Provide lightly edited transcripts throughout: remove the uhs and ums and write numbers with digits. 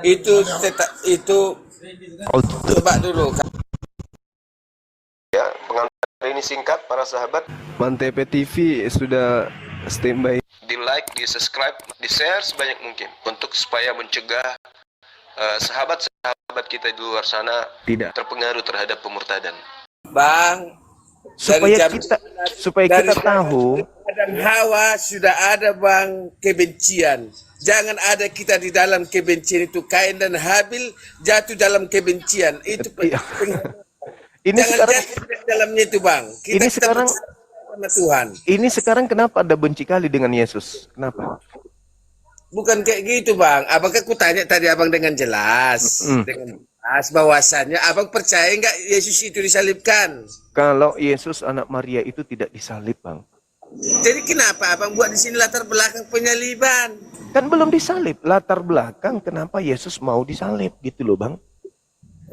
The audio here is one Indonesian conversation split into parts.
Itu Oh, gitu. coba dulu. Ya, pengantar ini singkat para sahabat. Mantep TV sudah standby. Di like, di subscribe, di share sebanyak mungkin untuk supaya mencegah sahabat-sahabat kita di luar sana Tidak. terpengaruh terhadap pemurtadan. Bang, Supaya kita tahu. Adam Hawa sudah ada bang kebencian. Jangan ada kita di dalam kebencian itu. Kain dan Habil jatuh dalam kebencian. Itu Iya. Ini jangan sekarang jatuh di dalamnya itu bang. Kita sekarang percaya sama Tuhan. ini sekarang kenapa ada benci kali dengan Yesus? Kenapa? Bukan kayak gitu bang. Apakah aku tanya tadi abang dengan jelas, dengan jelas bahwasannya abang percaya nggak Yesus itu disalibkan? Kalau Yesus anak Maria itu tidak disalib, Bang. Jadi kenapa abang buat di sini latar belakang penyaliban? Kan belum disalib. Latar belakang kenapa Yesus mau disalib gitu loh, Bang.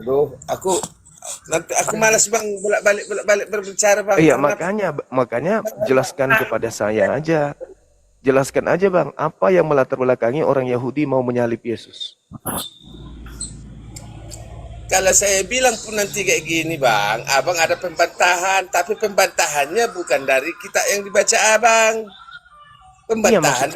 Aduh, aku malas bang bolak-balik berbicara bang. Iya, Karena makanya jelaskan kepada saya aja. Jelaskan aja, Bang, apa yang melatar belakangi orang Yahudi mau menyalib Yesus? kalau saya bilang pun nanti kayak gini bang, abang ada pembantahan, tapi pembantahannya bukan dari kita yang dibaca abang. Pembantahan.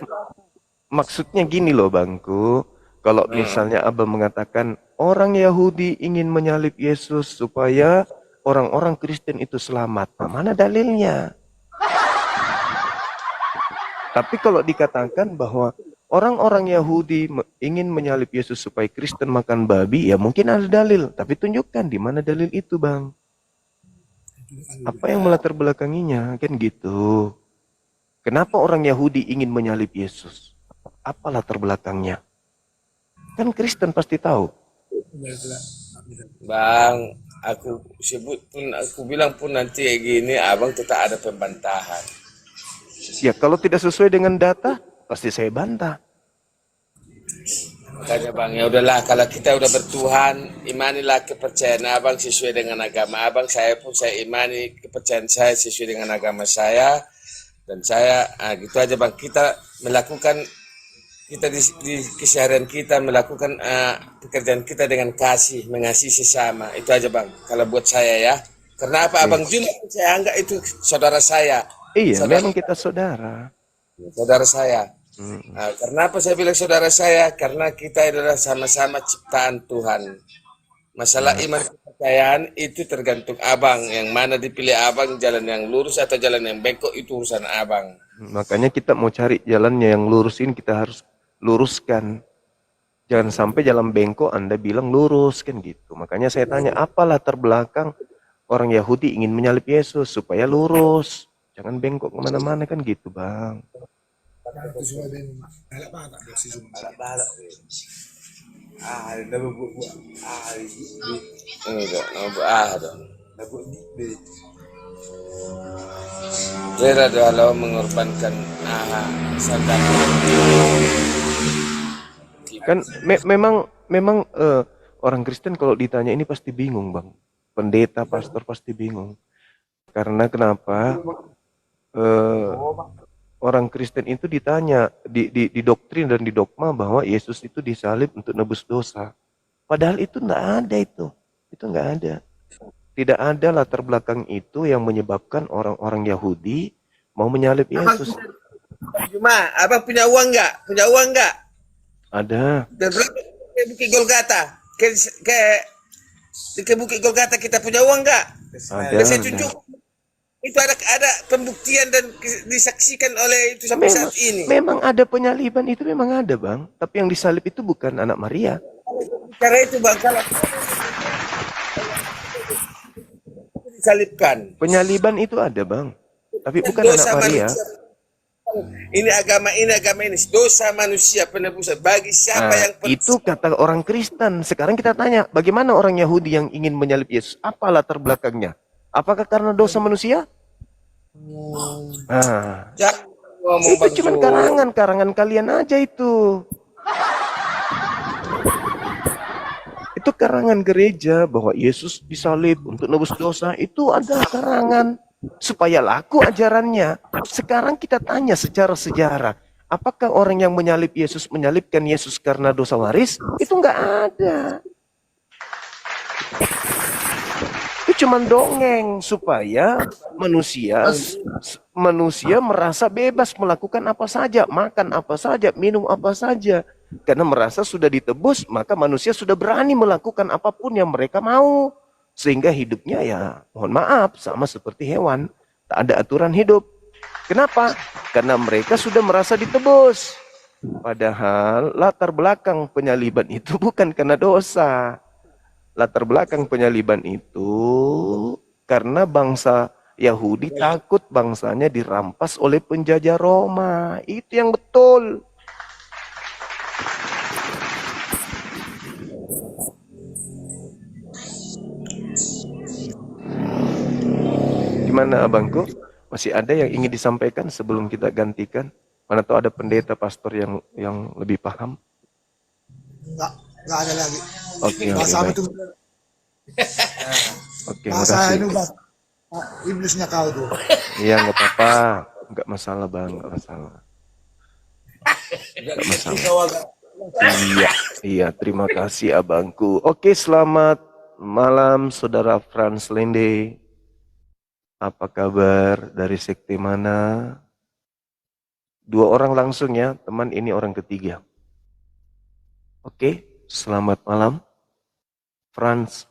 Maksudnya gini loh, Bangku. Kalau misalnya Abang mengatakan orang Yahudi ingin menyalib Yesus supaya orang-orang Kristen itu selamat. Nah, mana dalilnya? Tapi kalau dikatakan bahwa orang-orang Yahudi ingin menyalib Yesus supaya Kristen makan babi, ya mungkin ada dalil. Tapi tunjukkan di mana dalil itu, Bang. Apa yang melatar belakanginya, kan gitu. Kenapa orang Yahudi ingin menyalib Yesus? Apa latar belakangnya? Kan Kristen pasti tahu. Bang, aku bilang pun nanti kayak gini, abang tetap ada pembantahan. Ya kalau tidak sesuai dengan data, pasti saya bantah. Makanya bang, ya udahlah, kalau kita udah bertuhan, imanilah kepercayaan abang sesuai dengan agama abang. Saya imani kepercayaan saya sesuai dengan agama saya. Dan saya, gitu aja bang, kita melakukan, kita di keseharian kita melakukan pekerjaan kita dengan kasih, mengasihi sesama. Itu aja bang, kalau buat saya ya. Karena apa abang Jun, saya anggap itu saudara saya. Iya, memang kita saudara. Saudara saya. Nah, kenapa saya bilang saudara saya? Karena kita adalah sama-sama ciptaan Tuhan. Masalah iman kepercayaan itu tergantung abang. Yang mana dipilih abang, jalan yang lurus atau jalan yang bengkok, itu urusan abang. Makanya kita mau cari jalannya yang lurusin, kita harus luruskan. Jangan sampai jalan bengkok Anda bilang lurus, kan gitu. Makanya saya tanya, apa latar belakang orang Yahudi ingin menyalib Yesus supaya lurus? Jangan bengkok kemana-mana, kan gitu, Bang. Rela kalau mengorbankan saudara. Kan memang orang Kristen kalau ditanya ini pasti bingung, Bang. Pendeta, pastor pasti bingung. Karena kenapa? Orang Kristen itu ditanya di doktrin dan di dogma bahwa Yesus itu disalib untuk nebus dosa. Padahal itu enggak ada itu. Itu enggak ada. Tidak ada latar belakang itu yang menyebabkan orang-orang Yahudi mau menyalib Yesus. Cuma, abang punya uang nggak? Punya uang nggak? Ada. Dan berapa ke Bukit Golgata? Ke Bukit Golgata kita punya uang nggak? Ada. Saya tunjuk. Itu ada pembuktian dan disaksikan oleh itu sampai saat ini. Memang ada penyaliban itu memang ada, Bang. Tapi yang disalib itu bukan anak Maria. Karena itu bang, kalau disalibkan. Penyaliban itu ada, Bang. Tapi bukan Dosa anak Maria. manusia. Ini agama ini dosa manusia penebusan bagi siapa yang itu kata orang Kristen. Sekarang kita tanya, bagaimana orang Yahudi yang ingin menyalib Yesus? Apa latar belakangnya? Apakah karena dosa manusia? Itu cuma karangan kalian aja itu. Itu karangan gereja bahwa Yesus disalib untuk nebus dosa. Itu adalah karangan supaya laku ajarannya. Sekarang kita tanya secara sejarah, Apakah orang yang menyalib Yesus menyalibkan Yesus karena dosa waris? Itu nggak ada. Itu cuma dongeng supaya manusia merasa bebas melakukan apa saja, makan apa saja, minum apa saja. Karena merasa sudah ditebus, maka manusia sudah berani melakukan apapun yang mereka mau. Sehingga hidupnya ya, mohon maaf, sama seperti hewan. Tak ada aturan hidup. Kenapa? Karena mereka sudah merasa ditebus. Padahal latar belakang penyaliban itu bukan karena dosa. Latar belakang penyaliban itu karena bangsa Yahudi takut bangsanya dirampas oleh penjajah Roma. Itu yang betul. Gimana abangku? Masih ada yang ingin disampaikan sebelum kita gantikan? Mana tahu ada pendeta pastor yang lebih paham? Enggak ada lagi. Oke, Bahasa apa baik. tuh? Oke, Bahasa makasih. itu bahasa iblisnya kau tuh. Iya, nggak apa-apa. Nggak masalah, Bang. Nggak masalah. Nggak masalah. Iya, terima kasih abangku. Oke, selamat malam saudara Franz Lende. Apa kabar dari sekte mana? 2 orang langsung ya, teman, ini orang ketiga. Oke, selamat malam. Franz.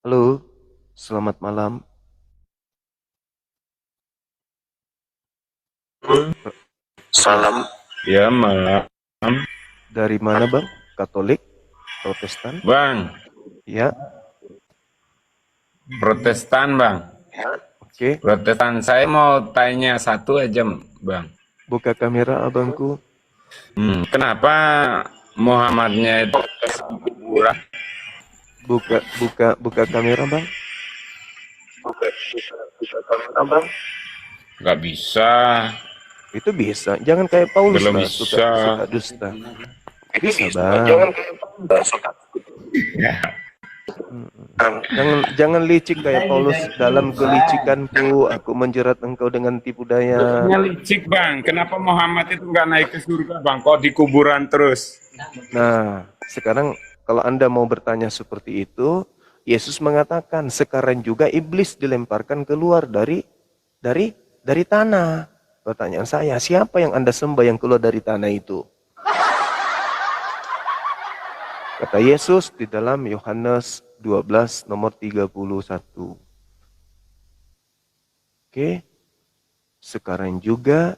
Halo, selamat malam. Salam. Ya, malam. Dari mana, Bang? Katolik? Protestan? Bang, Ya, Protestan, Bang. oke. Protestan. Saya mau tanya satu aja, Bang. Buka kamera abangku. Kenapa Muhammadnya itu kuburan? Buka kamera, Bang. Abang. Nggak bisa. Itu bisa. Jangan kayak Paulus Belum lah, bisa. suka dusta. Bisa, Bang. Ya. Jangan licik kayak Paulus. Dalam kelicikanku aku menjerat engkau dengan tipu daya. Licik, Bang. Kenapa Muhammad itu nggak naik ke surga, Bang? Kok di kuburan terus? Nah, sekarang kalau Anda mau bertanya seperti itu, Yesus mengatakan sekarang juga iblis dilemparkan keluar dari tanah. Pertanyaan saya, siapa yang Anda sembah yang keluar dari tanah itu? Kata Yesus di dalam Yohanes 12 nomor 31. Oke. Sekarang juga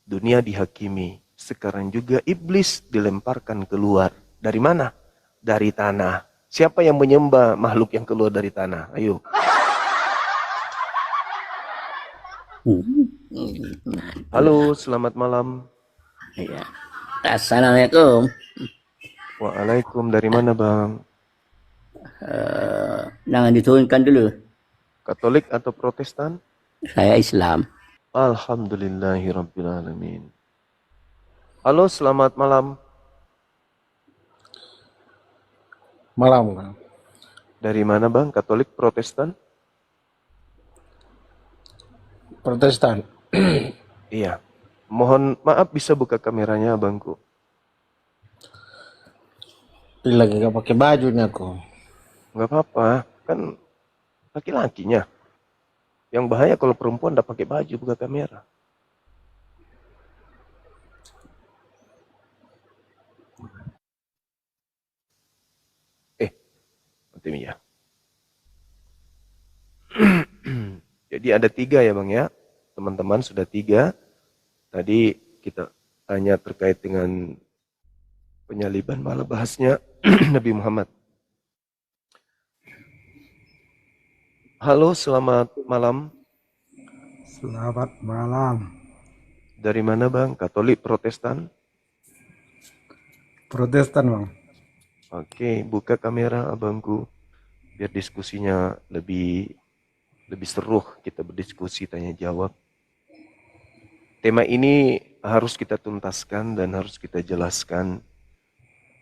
dunia dihakimi. Sekarang juga iblis dilemparkan keluar. Dari mana? Dari tanah. Siapa yang menyembah makhluk yang keluar dari tanah? Ayo. Halo, selamat malam. Ya. Assalamualaikum. Waalaikum, dari mana Bang? Jangan diturunkan dulu. Katolik atau Protestan? Saya Islam. Alhamdulillahirrabbilalamin. Halo, selamat malam. Malam, Kang. Dari mana Bang? Katolik, Protestan? Protestan. Iya. Mohon maaf bisa buka kameranya Abangku. Ini lagi gak pakai bajunya aku. Nggak apa-apa, kan laki-lakinya. Yang bahaya kalau perempuan udah pakai baju buka kamera. Nanti ya. Jadi ada 3 ya Bang ya. Teman-teman sudah 3. Tadi kita tanya terkait dengan penyaliban, malah bahasnya Nabi Muhammad. Halo, selamat malam. Selamat malam. Dari mana Bang? Katolik, Protestan? Protestan, Bang. Oke, buka kamera abangku. Biar diskusinya lebih seru, kita berdiskusi tanya jawab. Tema ini harus kita tuntaskan dan harus kita jelaskan.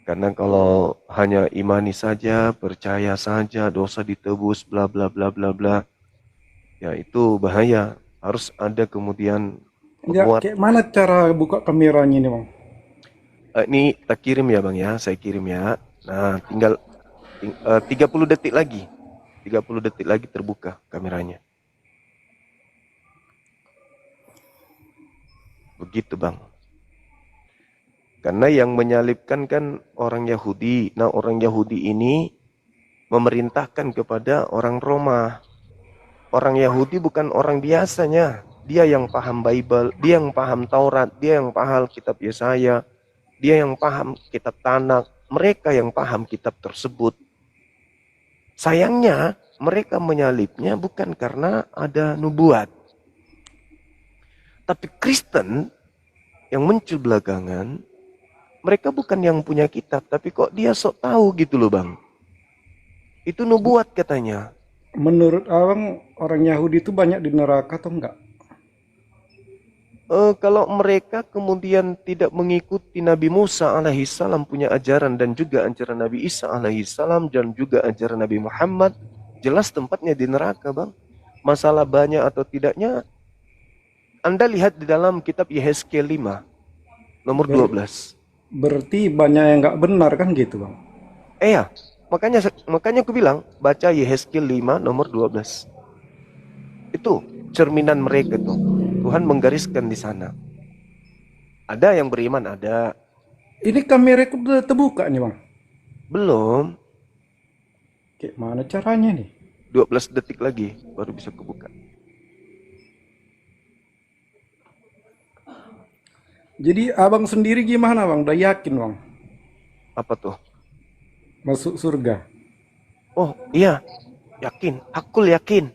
Karena kalau hanya imani saja, percaya saja, dosa ditebus, bla bla bla bla bla, ya itu bahaya. Harus ada kemudian Enggak, muat. kayak mana cara buka kameranya ini bang? Ini kita kirim ya bang ya, saya kirim ya. Nah tinggal 30 detik lagi. 30 detik lagi terbuka kameranya. Begitu bang. Karena yang menyalibkan kan orang Yahudi. Nah orang Yahudi ini memerintahkan kepada orang Roma. Orang Yahudi bukan orang biasanya. Dia yang paham Bible, dia yang paham Taurat, dia yang paham kitab Yesaya, dia yang paham kitab Tanak. Mereka yang paham kitab tersebut. Sayangnya mereka menyalibnya bukan karena ada nubuat. Tapi Kristen yang muncul belakangan, mereka bukan yang punya kitab, tapi kok dia sok tahu gitu loh bang. Itu nubuat katanya. Menurut abang, orang Yahudi itu banyak di neraka atau enggak? Kalau mereka kemudian tidak mengikuti Nabi Musa alaihissalam punya ajaran dan juga ajaran Nabi Isa alaihissalam dan juga ajaran Nabi Muhammad, jelas tempatnya di neraka bang. Masalah banyak atau tidaknya, Anda lihat di dalam kitab Yehezkiel 5 nomor 12. Berarti banyak yang enggak benar kan gitu bang? Ya, makanya aku bilang baca Yehezkiel 5 nomor 12. Itu cerminan mereka tuh. Tuhan menggariskan di sana. Ada yang beriman, ada. Ini kamera udah terbuka nih bang? Belum. Kayak mana caranya nih? 12 detik lagi baru bisa kebuka. Jadi abang sendiri gimana bang? Udah yakin bang? Apa tuh? Masuk surga? Oh iya, yakin. Aku yakin.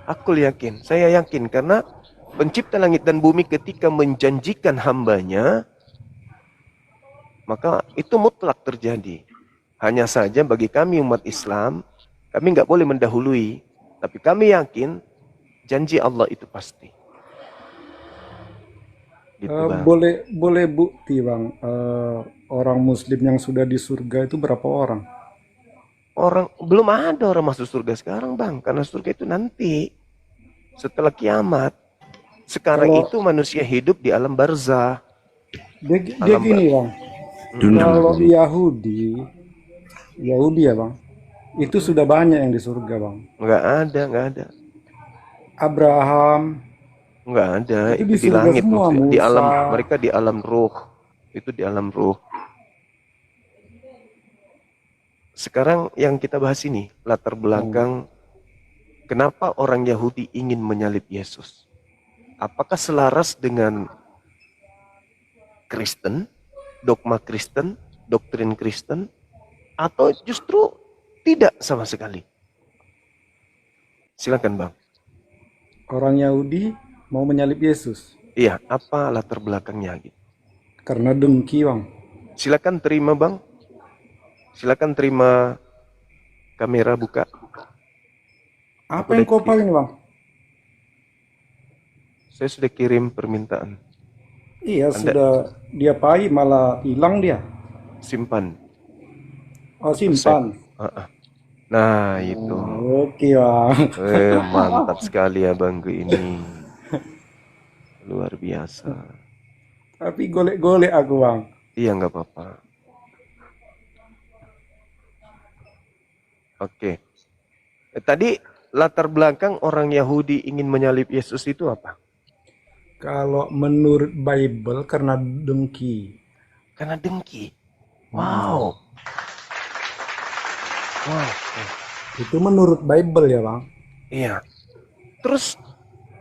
Aku yakin. Saya yakin karena pencipta langit dan bumi ketika menjanjikan hambanya, maka itu mutlak terjadi. Hanya saja bagi kami umat Islam, kami nggak boleh mendahului. Tapi kami yakin janji Allah itu pasti. Gitu, Bang. Boleh bukti bang, orang Muslim yang sudah di surga itu berapa orang? Belum ada orang masuk surga sekarang bang, karena surga itu nanti setelah kiamat. Sekarang itu manusia hidup di alam barzah. Dia gini bang, kalau Yahudi ya bang, itu sudah banyak yang di surga bang. Nggak ada. Abraham, Nggak ada, itu itu di di surga langit semua, maksudnya. Di Musa. alam, mereka di alam ruh. Itu di alam ruh. Sekarang yang kita bahas ini, latar belakang kenapa orang Yahudi ingin menyalib Yesus. Apakah selaras dengan Kristen, dogma Kristen, doktrin Kristen, atau justru tidak sama sekali? Silakan Bang. Orang Yahudi mau menyalib Yesus Iya, apa latar belakangnya gitu? karena dengki bang. Silakan terima Bang. Silakan terima kamera buka. Apa yang kau paling bang? Saya sudah kirim permintaan. Iya, Anda sudah dia pai malah hilang dia. simpan. Oh, simpan. Nah itu. Oke bang. Mantap sekali abangku ini. Luar biasa. Tapi golek-golek aku bang. Iya nggak apa-apa. Oke. Tadi latar belakang orang Yahudi ingin menyalib Yesus itu apa? Kalau menurut Bible karena dengki. Karena dengki. Wow. Wow. Itu menurut Bible ya bang. Iya. Terus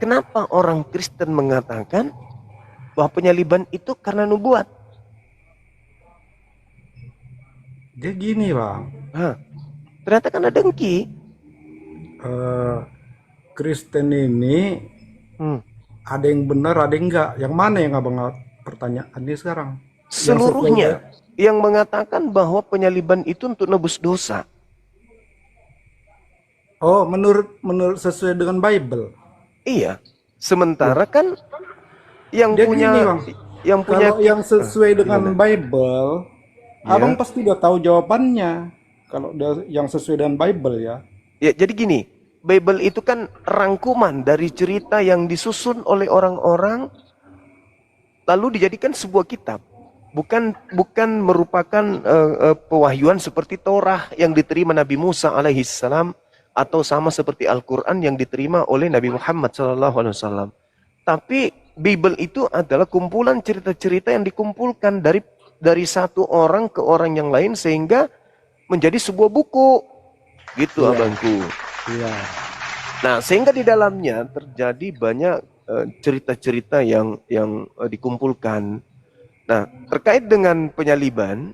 kenapa orang Kristen mengatakan bahwa penyaliban itu karena nubuat? Dia gini bang. Ternyata karena dengki. Kristen ini ada yang benar, ada yang enggak. Yang mana yang abang pertanyaannya sekarang? Seluruhnya yang mengatakan bahwa penyaliban itu untuk nebus dosa. Oh, menurut sesuai dengan Bible. Iya. Sementara kan yang Dia punya gini, Bang. Kalau yang sesuai dengan Bible, abang pasti udah tahu jawabannya. Kalau yang sesuai dengan Bible ya. Ya, jadi gini, Bible itu kan rangkuman dari cerita yang disusun oleh orang-orang lalu dijadikan sebuah kitab. Bukan merupakan pewahyuan seperti Torah yang diterima Nabi Musa alaihissalam atau sama seperti Al-Quran yang diterima oleh Nabi Muhammad sallallahu alaihi wasallam. Tapi Bible itu adalah kumpulan cerita-cerita yang dikumpulkan dari satu orang ke orang yang lain sehingga menjadi sebuah buku. Gitu abangku. Iya. Nah, sehingga di dalamnya terjadi banyak cerita-cerita yang dikumpulkan. Nah, terkait dengan penyaliban,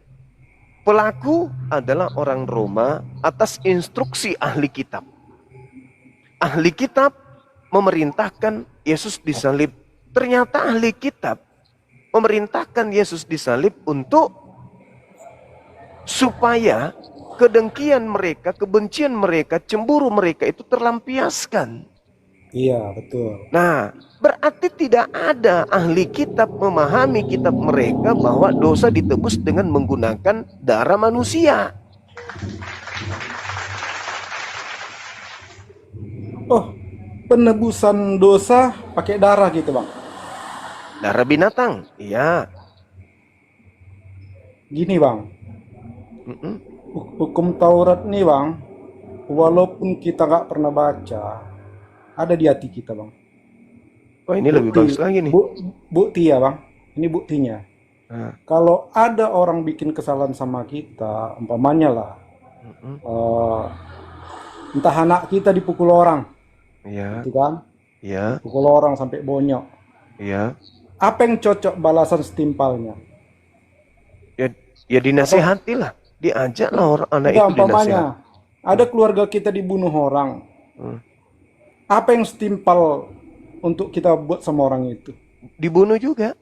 pelaku adalah orang Roma atas instruksi ahli kitab. Ahli kitab memerintahkan Yesus disalib. Ternyata ahli kitab memerintahkan Yesus disalib untuk supaya kedengkian mereka, kebencian mereka, cemburu mereka itu terlampiaskan. Iya, betul. Nah, berarti tidak ada ahli kitab memahami kitab mereka bahwa dosa ditebus dengan menggunakan darah manusia. Oh, penebusan dosa pakai darah gitu, Bang. Darah binatang, iya. Gini, Bang. Mm-mm. Hukum Taurat nih, Bang. Walaupun kita nggak pernah baca, ada di hati kita, Bang. Oh, ini lebih bagus lagi nih. Bukti ya, Bang. Ini buktinya. Nah, Kalau ada orang bikin kesalahan sama kita, umpamanya lah, entah anak kita dipukul orang, iya, gitu kan? iya, Pukul orang sampai bonyok. iya. Apa yang cocok balasan setimpalnya? Ya dinasehati lah. Diajak lah orang anak Enggak, itu dinasehati. umpamanya ada keluarga kita dibunuh orang. Hmm. Apa yang setimpal untuk kita buat sama orang itu? Dibunuh juga.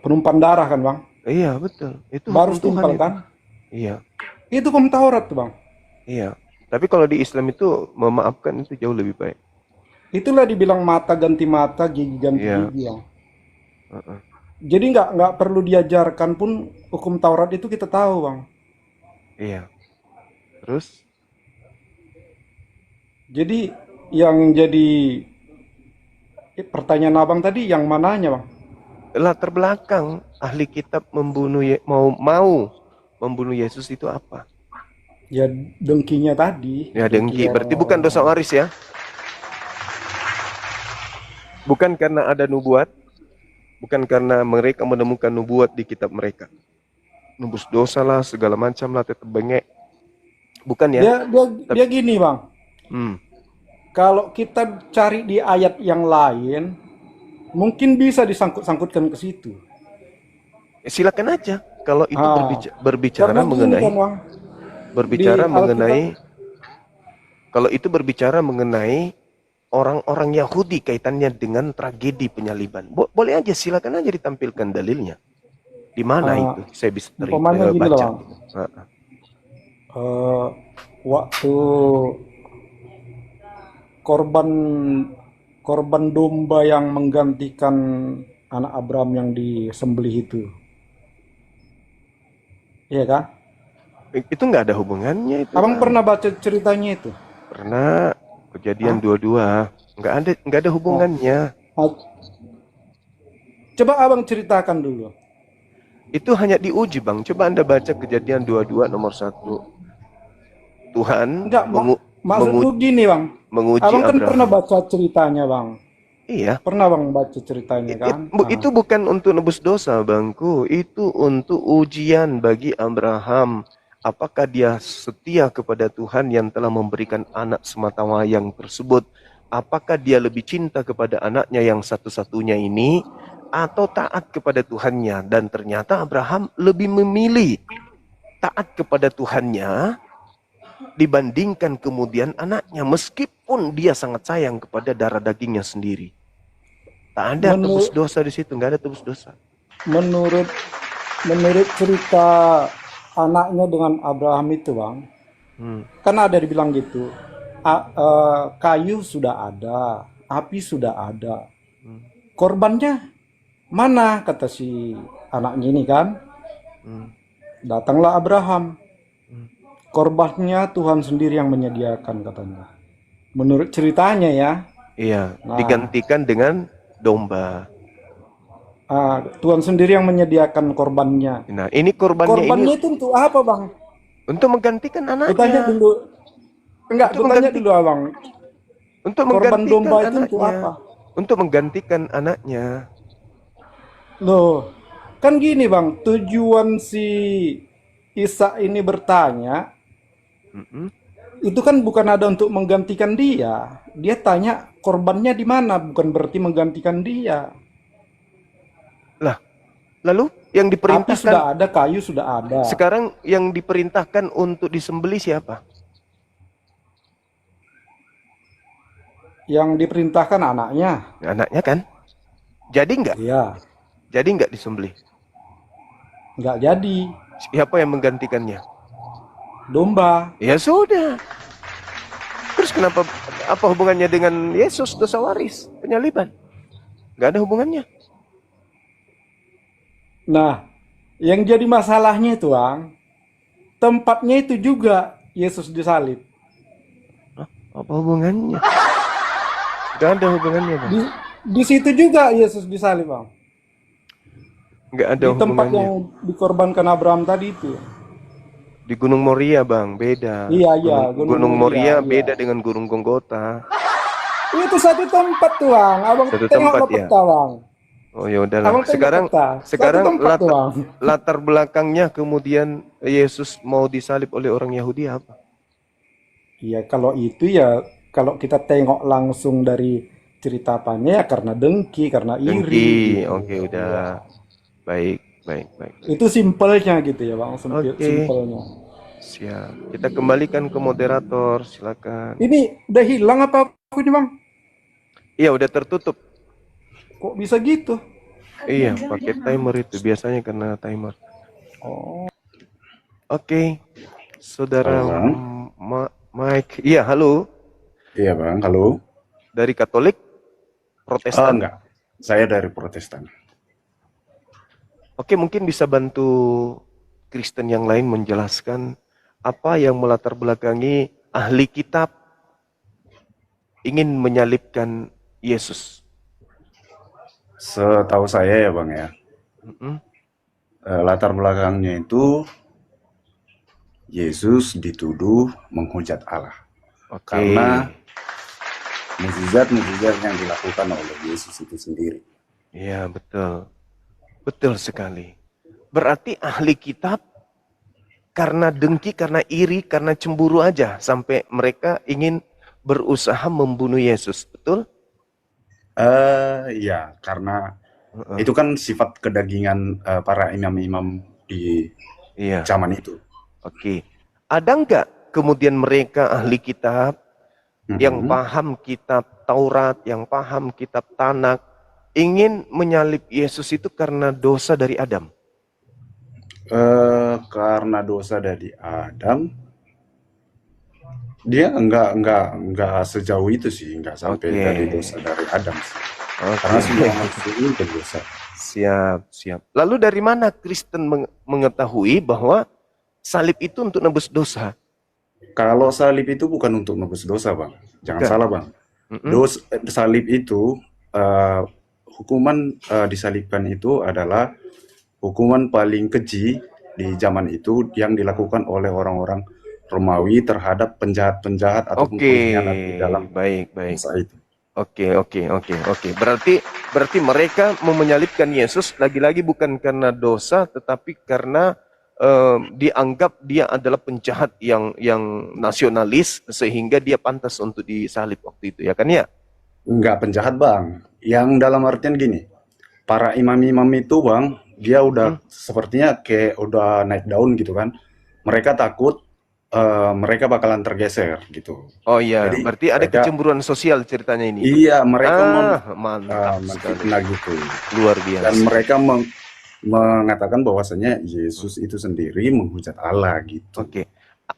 Penumpang darah kan, Bang? Iya, betul. Itu Baru hukum Tuhan setimpal itu. kan? Iya, Itu hukum Taurat tuh, Bang. iya. Tapi kalau di Islam itu memaafkan itu jauh lebih baik. Itulah dibilang mata ganti mata, gigi ganti Iya. gigi, Bang. Uh-uh. Jadi nggak perlu diajarkan pun hukum Taurat itu kita tahu, Bang. Iya. Terus? Jadi yang jadi pertanyaan abang tadi yang mananya, Bang? Latar belakang ahli kitab membunuh mau membunuh Yesus itu apa? Ya dengkinya tadi. Ya dengki. Berarti bukan dosa waris ya? Bukan karena ada nubuat, bukan karena mereka menemukan nubuat di kitab mereka. Nubus dosa lah, segala macam lah, tetap bengek. Bukan ya? Dia gini, Bang. Hmm. Kalau kita cari di ayat yang lain, mungkin bisa disangkut-sangkutkan ke situ. Silakan aja. Kalau itu berbicara Karena gini mengenai kan, Bang, berbicara di mengenai kalau itu berbicara mengenai orang-orang Yahudi kaitannya dengan tragedi penyaliban. Boleh aja, silakan aja ditampilkan dalilnya. Di mana itu? Saya bisa umpamanya gini loh, baca. Bang. Waktu korban domba yang menggantikan anak Abraham yang disembelih itu, iya kan? Itu nggak ada hubungannya itu. Abang pernah baca ceritanya itu? Pernah. Kejadian 22. Nggak ada hubungannya. Coba abang ceritakan dulu. Itu hanya diuji, Bang. Coba Anda baca Kejadian 22 nomor 1. Tuhan Enggak, maksudku gini, Bang. menguji Abang kan Abraham. pernah baca ceritanya, Bang. Iya. Pernah Bang baca ceritanya kan? Itu bukan untuk nebus dosa, Bangku. Itu untuk ujian bagi Abraham. Apakah dia setia kepada Tuhan yang telah memberikan anak sematawayang tersebut? Apakah dia lebih cinta kepada anaknya yang satu-satunya ini atau taat kepada Tuhannya? Dan ternyata Abraham lebih memilih taat kepada Tuhannya dibandingkan kemudian anaknya, meskipun dia sangat sayang kepada darah dagingnya sendiri. Tak ada tebus dosa di situ, nggak ada tebus dosa. Menurut cerita anaknya dengan Abraham itu, Bang, kan ada dibilang gitu, kayu sudah ada, api sudah ada, korbannya mana, kata si anaknya ini kan. Datanglah Abraham, korbannya Tuhan sendiri yang menyediakan, katanya. menurut ceritanya ya, Iya, nah, digantikan dengan domba. Tuhan sendiri yang menyediakan korbannya. Nah, ini korbannya ini Korbannya itu untuk apa, Bang? untuk menggantikan Kutanya anaknya. dulu. Enggak, Untuk kutanya mengganti dulu, Abang. untuk Korban menggantikan domba itu untuk anaknya. apa? Untuk menggantikan anaknya. Loh, kan gini, Bang. Tujuan si Isa ini bertanya, Mm-mm. itu kan bukan ada untuk menggantikan dia. Dia tanya korbannya di mana, bukan berarti menggantikan dia. Lah, lalu yang Api diperintahkan sudah ada, kayu sudah ada. sekarang yang diperintahkan untuk disembelih siapa? Yang diperintahkan anaknya. Anaknya kan? Jadi nggak? Iya, Jadi nggak disembelih? nggak jadi. Siapa yang menggantikannya? Domba. Ya sudah. Terus kenapa, apa hubungannya dengan Yesus dosa waris penyaliban? Nggak ada hubungannya. Nah, yang jadi masalahnya itu, Bang, tempatnya itu juga Yesus disalib. Apa hubungannya? Nggak ada hubungannya, Bang. Di situ juga Yesus disalib, Bang. Nggak ada Di tempat hubungannya. yang dikorbankan Abraham tadi itu. Di Gunung Moria, Bang, beda. Iya, iya, Gunung Gunung Moria Moria, beda iya. dengan Gunung Golgota. Itu satu tempat tuh, Bang. Abang Satu tengok tempat, ke ya? peta, Bang. Oh ya udahlah. Abang tengok Sekarang peta. sekarang Satu tempat tuh, Bang. latar belakangnya kemudian Yesus mau disalib oleh orang Yahudi apa? Iya, kalau itu ya, kalau kita tengok langsung dari cerita apanya ya karena dengki, karena iri. Dengki. Gitu. Oke, udah. Iya. Baik, baik, baik. Itu simpelnya gitu ya, Bang. Oke. Simpelnya. Siap. Kita kembalikan ke moderator, silakan. Ini udah hilang apa aku ini, Bang? Iya, udah tertutup. Kok bisa gitu? Iya, pakai timer itu biasanya karena timer. Oh. Oke. Saudara Halo, Bang. Mike. Iya, halo. Iya, Bang. Halo. Dari Katolik, Protestan. Enggak. Saya dari Protestan. Oke, mungkin bisa bantu Kristen yang lain menjelaskan apa yang melatar belakangi ahli kitab ingin menyalibkan Yesus. Setahu saya ya, Bang ya. Mm-mm. Latar belakangnya itu Yesus dituduh menghujat Allah. Oke. Karena mukjizat-mukjizat yang dilakukan oleh Yesus itu sendiri. Iya, betul. Betul sekali. Berarti ahli kitab karena dengki, karena iri, karena cemburu aja sampai mereka ingin berusaha membunuh Yesus, betul? Ya, karena itu kan sifat kedagingan para imam-imam di Iya. zaman itu. Oke. Ada nggak kemudian mereka ahli kitab yang Mhm. paham kitab Taurat, yang paham kitab Tanakh, ingin menyalib Yesus itu karena dosa dari Adam? Karena dosa dari Adam, dia enggak sejauh itu sih, enggak sampai Oke. dari dosa dari Adam sih. Oke. Karena semua manusia ini berdosa. Siap, siap. Lalu dari mana Kristen mengetahui bahwa salib itu untuk nebus dosa? Kalau salib itu bukan untuk nebus dosa, Bang. Jangan Bukan. salah, Bang. Mm-mm. Salib itu hukuman disalibkan itu adalah hukuman paling keji di zaman itu yang dilakukan oleh orang-orang Romawi terhadap penjahat-penjahat ataupun Oke, pengkhianat di dalam baik. masa itu. Oke. Berarti mereka mau menyalibkan Yesus lagi-lagi bukan karena dosa, tetapi karena dianggap dia adalah penjahat yang nasionalis sehingga dia pantas untuk disalib waktu itu, ya kan ya? Enggak penjahat, Bang. Yang dalam artian gini, para imam-imam itu, Bang, dia udah sepertinya kayak udah naik daun gitu kan. Mereka takut mereka bakalan tergeser gitu. Oh iya, Jadi berarti ada mereka, kecemburuan sosial ceritanya ini. iya, mereka Mantap sekali. menfitnah gitu. Luar Dan biasa. mereka mengatakan bahwasanya Yesus itu sendiri menghujat Allah gitu. Oke.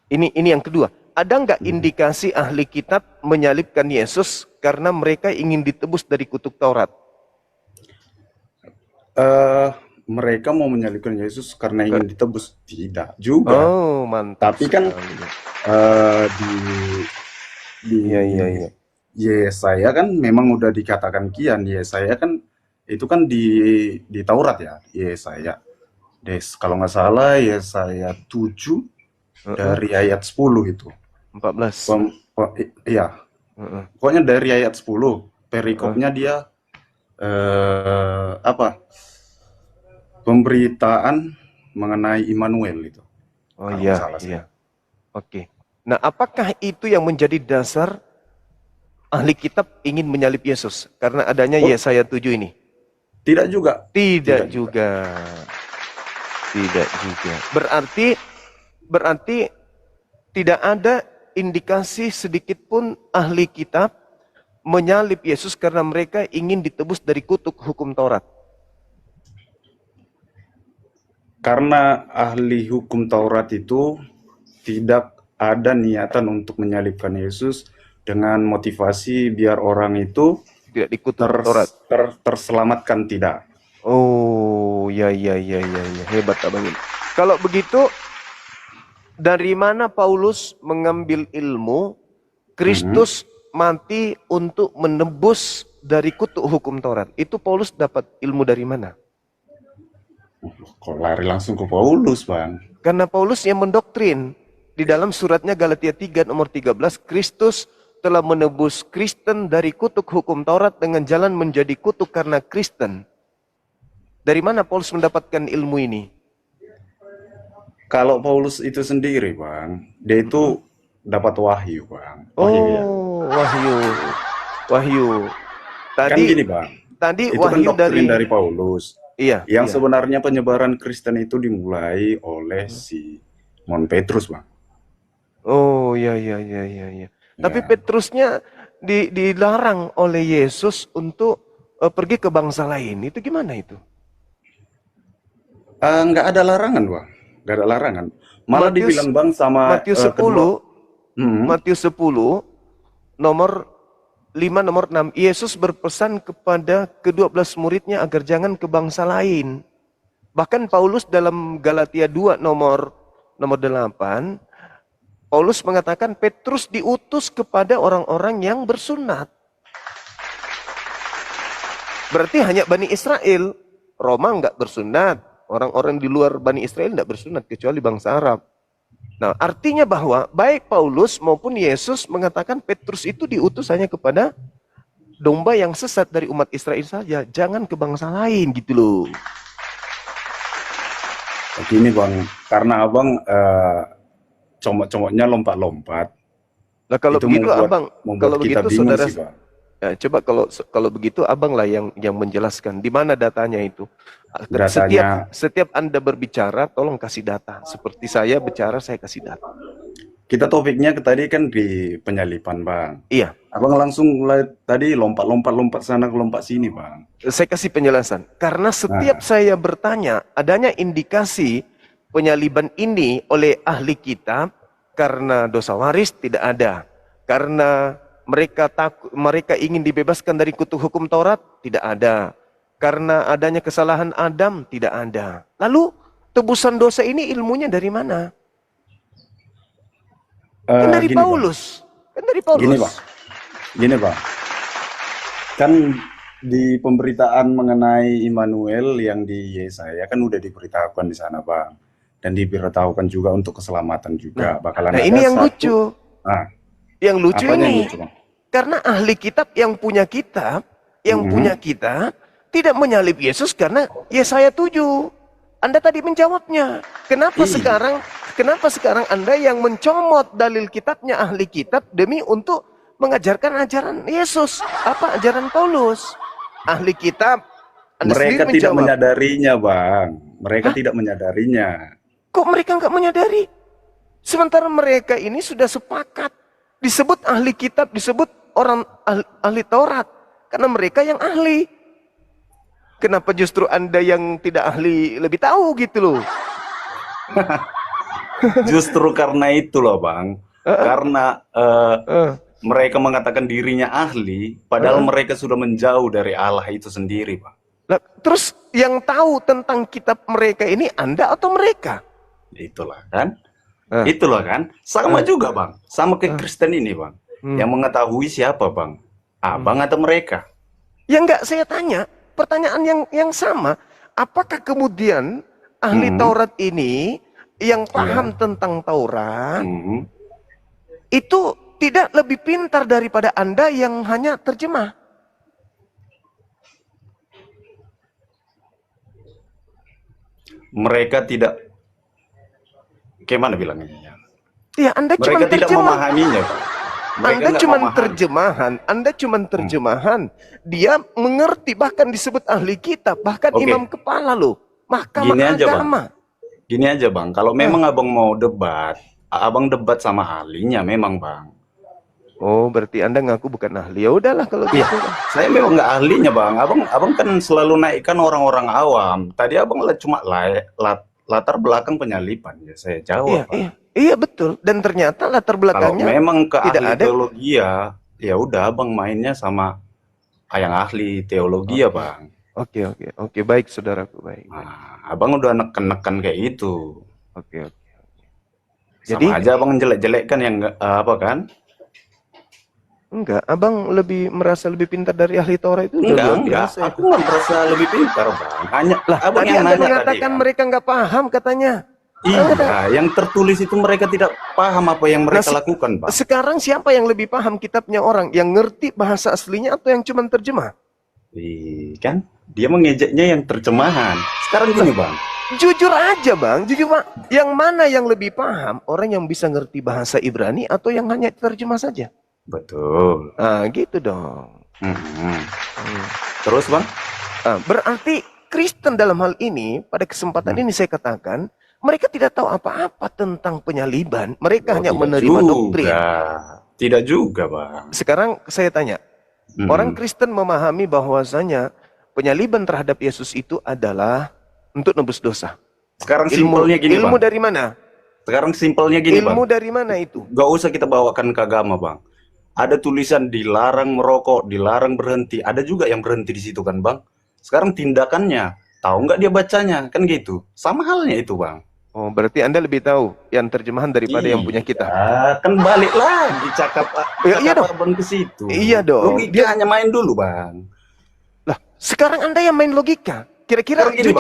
Ini yang kedua. Ada nggak indikasi ahli kitab menyalibkan Yesus karena mereka ingin ditebus dari kutuk Taurat? Mereka mau menyalibkan Yesus karena ingin ditebus, tidak juga. Oh, mantap. Tapi kan sekali. di di Iya, iya, iya. Yesaya kan memang udah dikatakan kian. Yesaya kan itu kan di Taurat ya, Yesaya. Kalau nggak salah Yesaya 7 dari ayat 10 itu. 14. Iya, Heeh. pokoknya dari ayat 10 perikopnya dia apa? Pemberitaan mengenai Immanuel itu. Oh Kalau iya, nggak salah sih. iya. Oke. Nah, apakah itu yang menjadi dasar ahli kitab ingin menyalib Yesus? Karena adanya Oh. Yesaya 7 ini. Tidak juga. Tidak juga. Tidak juga. Berarti tidak ada indikasi sedikit pun ahli kitab menyalib Yesus karena mereka ingin ditebus dari kutuk hukum Taurat. Karena ahli hukum Taurat itu tidak ada niatan untuk menyalibkan Yesus dengan motivasi biar orang itu Tidak dikutuk Taurat. terselamatkan, tidak. Oh, ya. Hebat abang ini. Kalau begitu, dari mana Paulus mengambil ilmu Kristus mati untuk menebus dari kutuk hukum Taurat? Itu Paulus dapat ilmu dari mana? Kok lari langsung ke Paulus, Bang? Karena Paulus yang mendoktrin di dalam suratnya Galatia 3 nomor 13, Kristus telah menebus Kristen dari kutuk hukum Taurat dengan jalan menjadi kutuk karena Kristen. Dari mana Paulus mendapatkan ilmu ini? Kalau Paulus itu sendiri, Bang, dia itu dapat wahyu, Bang. Wahyu ya. Wahyu. Kan Tadi gini, Bang. tadi Itu kan wahyu doktrin dari Paulus. Iya. Yang iya. sebenarnya penyebaran Kristen itu dimulai oleh si Simon Petrus, Bang. Oh, iya. Tapi Ya. Petrusnya dilarang oleh Yesus untuk pergi ke bangsa lain. Itu gimana itu? Nggak ada larangan, Bang. Nggak ada larangan. Malah dibilang, Bang, sama Matius 10, Matius 10 nomor 5 nomor 6, Yesus berpesan kepada ke-12 muridnya agar jangan ke bangsa lain. Bahkan Paulus dalam Galatia 2 nomor 8, Paulus mengatakan Petrus diutus kepada orang-orang yang bersunat. Berarti hanya Bani Israel. Roma enggak bersunat. Orang-orang di luar Bani Israel enggak bersunat kecuali bangsa Arab. Nah, artinya bahwa baik Paulus maupun Yesus mengatakan Petrus itu diutus hanya kepada domba yang sesat dari umat Israel saja. Jangan ke bangsa lain gitu loh. Begini, Bang, karena Abang comot-comotnya lompat-lompat. Nah, kalau Itu begitu membuat- Abang, membuat kalau kita begitu bingung saudara, sih, Bang. ya, coba kalau begitu Abang lah yang menjelaskan di mana datanya itu. Datanya- Setiap Anda berbicara, tolong kasih data. Seperti saya bicara, saya kasih data. Kita topiknya tadi kan di penyalipan, Bang. Iya, Abang langsung mulai tadi lompat sana, lompat sini, Bang. saya kasih penjelasan. Karena setiap saya bertanya, adanya indikasi penyaliban ini oleh ahli kitab karena dosa waris tidak ada. Karena mereka ingin dibebaskan dari kutuk hukum Taurat tidak ada. Karena adanya kesalahan Adam tidak ada. Lalu tebusan dosa ini ilmunya dari mana? Kan dari Gini, Paulus. Kan dari Paulus. Gini, Bang. Kan di pemberitaan mengenai Immanuel yang di Yesaya kan udah diberitahukan di sana, Bang. Dan diberitahukan juga untuk keselamatan juga. Bakalan Nah, ada ini yang satu- lucu. Nah, Yang lucu apanya yang ini. lucu, Bang? Karena ahli kitab yang punya kitab, tidak menyalib Yesus karena Yesaya 7. Anda tadi menjawabnya. Kenapa sekarang Anda yang mencomot dalil kitabnya ahli kitab demi untuk mengajarkan ajaran Yesus? Apa ajaran Paulus? Ahli kitab Anda Mereka sendiri tidak menjawab. menyadarinya, Bang. Mereka tidak menyadarinya. Kok mereka nggak menyadari? Sementara mereka ini sudah sepakat. Disebut ahli kitab, disebut orang ahli Taurat. Karena mereka yang ahli. Kenapa justru Anda yang tidak ahli lebih tahu gitu loh? Justru karena itu loh, Bang. Karena mereka mengatakan dirinya ahli, padahal mereka sudah menjauh dari Allah itu sendiri, Bang. Nah, terus yang tahu tentang kitab mereka ini Anda atau mereka? Itulah kan. Itulah kan. Sama juga, Bang. Sama ke Kristen ini, Bang. Yang mengetahui siapa, Bang? Abang atau mereka? Ya enggak, saya tanya pertanyaan yang sama. Apakah kemudian ahli Taurat ini yang paham tentang Taurat itu tidak lebih pintar daripada Anda yang hanya terjemah? Mereka tidak, gimana bilangnya? Ya, Anda cuma Mereka tidak terjemah. memahaminya, Bang. Mereka Anda nggak cuma memahami. terjemahan, Anda cuma terjemahan. Dia mengerti, bahkan disebut ahli kitab, bahkan Oke. imam kepala loh, mahkamah Gini aja, Bang. agama. Gini aja, Bang. Kalau memang abang mau debat, abang debat sama ahlinya memang, Bang. Oh, berarti Anda ngaku bukan ahli. Ya udahlah kalau Iya, gitu. saya memang nggak ahlinya, Bang. Abang kan selalu naikkan orang-orang awam. Tadi abang cuma latar belakang penyalipan. Ya, saya jawab, Iya, Bang. iya betul. Dan ternyata latar Kalau belakangnya memang ke tidak ahli ada. teologi ya udah abang mainnya sama yang ahli teologi ya, Bang. Oke, baik saudaraku, baik. Nah, abang udah neken-neken kayak itu. Oke. Jadi Jadi aja abang jelek-jelekkan yang apa kan? enggak, abang lebih merasa lebih pintar dari ahli Taurat itu udah luar Enggak. biasa. Aku nggak merasa lebih pintar, Bang. Hanya Lah, abang tadi yang Anda nanya mengatakan tadi, kan? mereka nggak paham katanya. Iya, yang tertulis itu mereka tidak paham apa yang mereka Nah, lakukan, Bang. Sekarang siapa yang lebih paham kitabnya orang? Yang ngerti bahasa aslinya atau yang cuma terjemah? Kan dia mengejeknya yang terjemahan. Sekarang gini, Bang. Jujur aja bang, jujur bang. Yang mana yang lebih paham? Orang yang bisa ngerti bahasa Ibrani atau yang hanya terjemah saja? Betul. Ah, gitu dong. Terus, Bang? Berarti Kristen dalam hal ini, pada kesempatan ini saya katakan, mereka tidak tahu apa-apa tentang penyaliban. Mereka hanya Tidak menerima juga. doktrin. Tidak juga, Bang. Sekarang saya tanya, orang Kristen memahami bahwasanya penyaliban terhadap Yesus itu adalah untuk nebus dosa. Sekarang simpelnya gini, ilmu Bang. dari mana? Sekarang simpelnya gini, Bang. Ilmu dari mana itu? Gak usah kita bawakan ke agama, Bang. Ada tulisan dilarang merokok, dilarang berhenti. Ada juga yang berhenti di situ kan, Bang. Sekarang tindakannya, tahu nggak dia bacanya? Kan gitu. Sama halnya itu, Bang. Oh, berarti Anda lebih tahu yang terjemahan daripada yang punya kitab. Kan balik lagi cakap iya dong. Abang ke situ. Iya dong. Logika hanya main dulu, Bang. Lah, sekarang Anda yang main logika. Kira-kira Sekarang gini,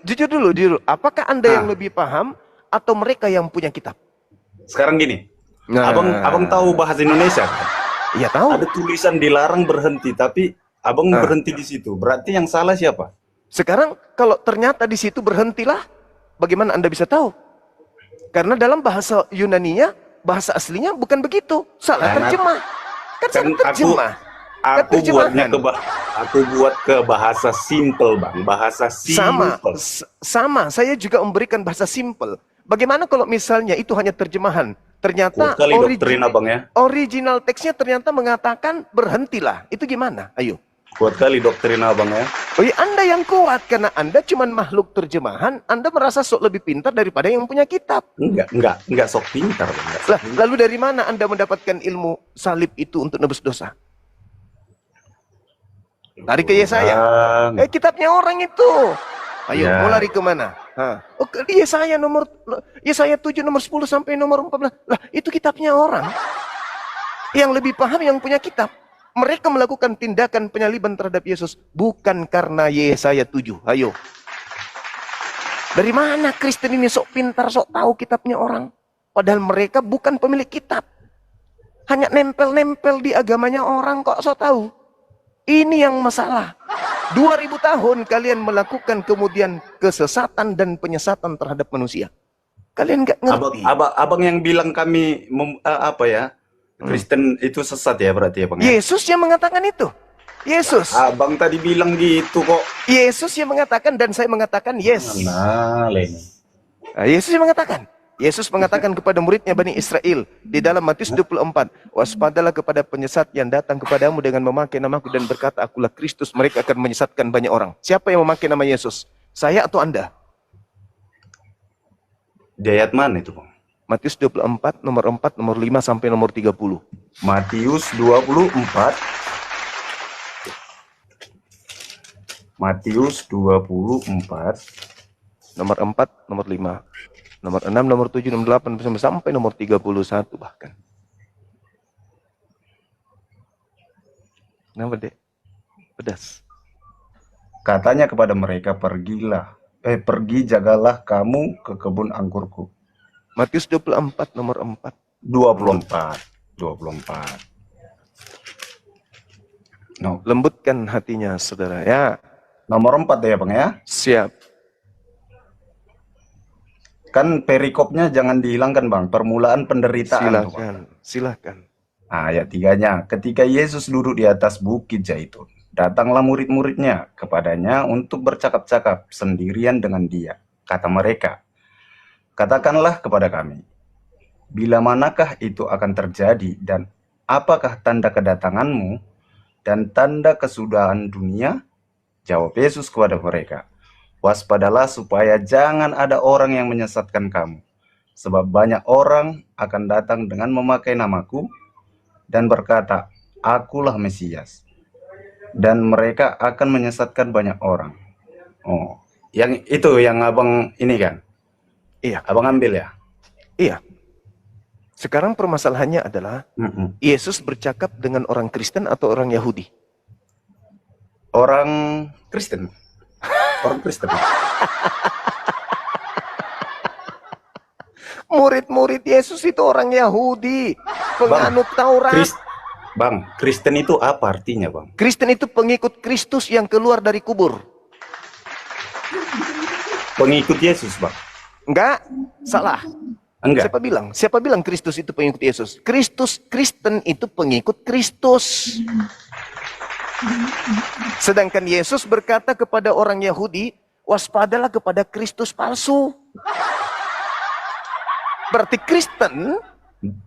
jujur dulu. Apakah Anda yang lebih paham atau mereka yang punya kitab? Sekarang gini. Nah. Abang tahu bahasa Indonesia kan? Iya tahu. Ada tulisan dilarang berhenti, tapi abang berhenti di situ. Berarti yang salah siapa? Sekarang kalau ternyata di situ berhentilah, bagaimana Anda bisa tahu? Karena dalam bahasa Yunaninya, bahasa aslinya bukan begitu. Salah terjemah. Kan salah terjemah. Aku buat ke bahasa simple, Bang. Bahasa simple. Sama. Saya juga memberikan bahasa simple. Bagaimana kalau misalnya itu hanya terjemahan? Ternyata doktrin, Abang, ya. Original teksnya ternyata mengatakan berhentilah. Itu gimana? Ayo. Kuat kali doktrin Abang, ya. Oh iya, Anda yang kuat karena Anda cuma makhluk terjemahan. Anda merasa sok lebih pintar daripada yang punya kitab. Enggak sok pintar, Bang. Lah, lalu dari mana Anda mendapatkan ilmu salib itu untuk nebus dosa? Lari ke Yesaya. Kitabnya orang itu. Ayo, mau lari ke mana? Oh, ke Yesaya Yesaya 7 nomor 10 sampai nomor 14. Lah, itu kitabnya orang. Yang lebih paham yang punya kitab. Mereka melakukan tindakan penyaliban terhadap Yesus bukan karena Yesaya 7. Ayo. Dari mana Kristen ini sok pintar, sok tahu kitabnya orang? Padahal mereka bukan pemilik kitab. Hanya nempel-nempel di agamanya orang kok sok tahu. Ini yang masalah. 2000 tahun kalian melakukan kemudian kesesatan dan penyesatan terhadap manusia. Kalian nggak ngerti. Abang yang bilang kami Kristen itu sesat ya berarti ya, Bang? Yesus yang mengatakan itu. Yesus. Abang tadi bilang gitu kok. Yesus yang mengatakan dan saya mengatakan yes. Yesus yang mengatakan. Yesus mengatakan kepada muridnya Bani Israel di dalam Matius 24, waspadalah kepada penyesat yang datang kepadamu dengan memakai namaku dan berkata, akulah Kristus, mereka akan menyesatkan banyak orang. Siapa yang memakai nama Yesus? Saya atau Anda? Di ayat mana itu, Bang? Matius 24, nomor 4, nomor 5 sampai nomor 30. Matius 24. Matius 24. Nomor 4, nomor 5. Nomor 6, nomor 7, nomor 8, sampai nomor 31 bahkan. Kenapa, Dek? Pedas. Katanya kepada mereka, pergi jagalah kamu ke kebun anggurku. Matius 24 nomor 4. 24. No. Lembutkan hatinya, saudara. Ya, Nomor 4 ya Bang ya. siap. Kan perikopnya jangan dihilangkan Bang. Permulaan penderitaan tuh, Bang. Silakan. Ayat 3-nya. Ketika Yesus duduk di atas bukit Zaitun, datanglah murid-muridnya kepadanya untuk bercakap-cakap sendirian dengan dia. Kata mereka, katakanlah kepada kami, bila manakah itu akan terjadi dan apakah tanda kedatanganmu dan tanda kesudahan dunia? Jawab Yesus kepada mereka, waspadalah supaya jangan ada orang yang menyesatkan kamu. Sebab banyak orang akan datang dengan memakai namaku dan berkata, akulah Mesias. Dan mereka akan menyesatkan banyak orang. Oh, yang itu yang abang ini kan? Iya. Abang ambil ya? Iya. Sekarang permasalahannya adalah Yesus bercakap dengan orang Kristen atau orang Yahudi? Orang Kristen. Orang Kristen. Murid-murid Yesus itu orang Yahudi, penganut Taurat. Bang, Kristen itu apa artinya, Bang? Kristen itu pengikut Kristus yang keluar dari kubur. Pengikut Yesus, Bang? Enggak, salah. Enggak. Siapa bilang Kristus itu pengikut Yesus? Kristen itu pengikut Kristus. Sedangkan Yesus berkata kepada orang Yahudi, waspadalah kepada Kristus palsu. Berarti Kristen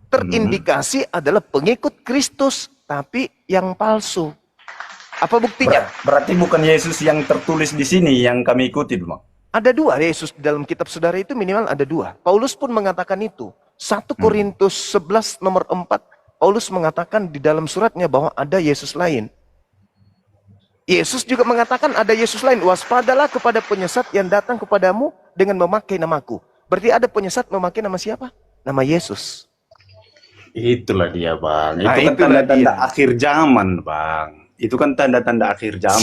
terindikasi adalah pengikut Kristus, tapi yang palsu. Apa buktinya? Berarti bukan Yesus yang tertulis di sini yang kami ikuti, Bang. Ada dua Yesus di dalam kitab saudara itu, minimal ada dua. Paulus pun mengatakan itu. 1 Korintus 11 nomor 4. Paulus mengatakan di dalam suratnya bahwa ada Yesus lain. Yesus juga mengatakan ada Yesus lain. Waspadalah kepada penyesat yang datang kepadamu dengan memakai namaku. Berarti ada penyesat memakai nama siapa? Nama Yesus. Itulah dia, Bang. Itu Nah, kan itulah tanda-tanda dia. akhir zaman, Bang. Itu kan tanda-tanda akhir zaman.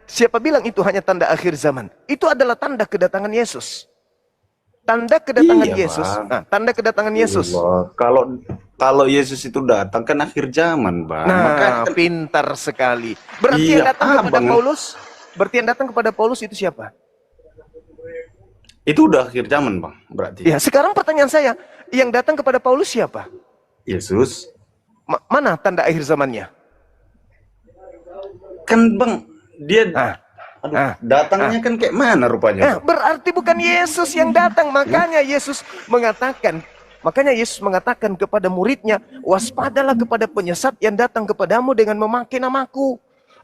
Siapa bilang itu hanya tanda akhir zaman? Itu adalah tanda kedatangan Yesus. Tanda kedatangan Yesus. Bang. Nah, tanda kedatangan Yesus. Allah. Kalau Yesus itu datang kan akhir zaman, Bang. Nah, Makanya kan, pintar sekali. Berarti yang datang kepada Paulus, berarti yang datang kepada Paulus itu siapa? itu udah akhir zaman, Bang. Berarti. Ya, sekarang pertanyaan saya, yang datang kepada Paulus siapa? Yesus. Mana tanda akhir zamannya? Kan, Bang, dia datangnya kan kayak mana rupanya? Berarti bukan Yesus yang datang. Makanya Yesus mengatakan kepada muridnya, waspadalah kepada penyesat yang datang kepadamu dengan memakai namaku.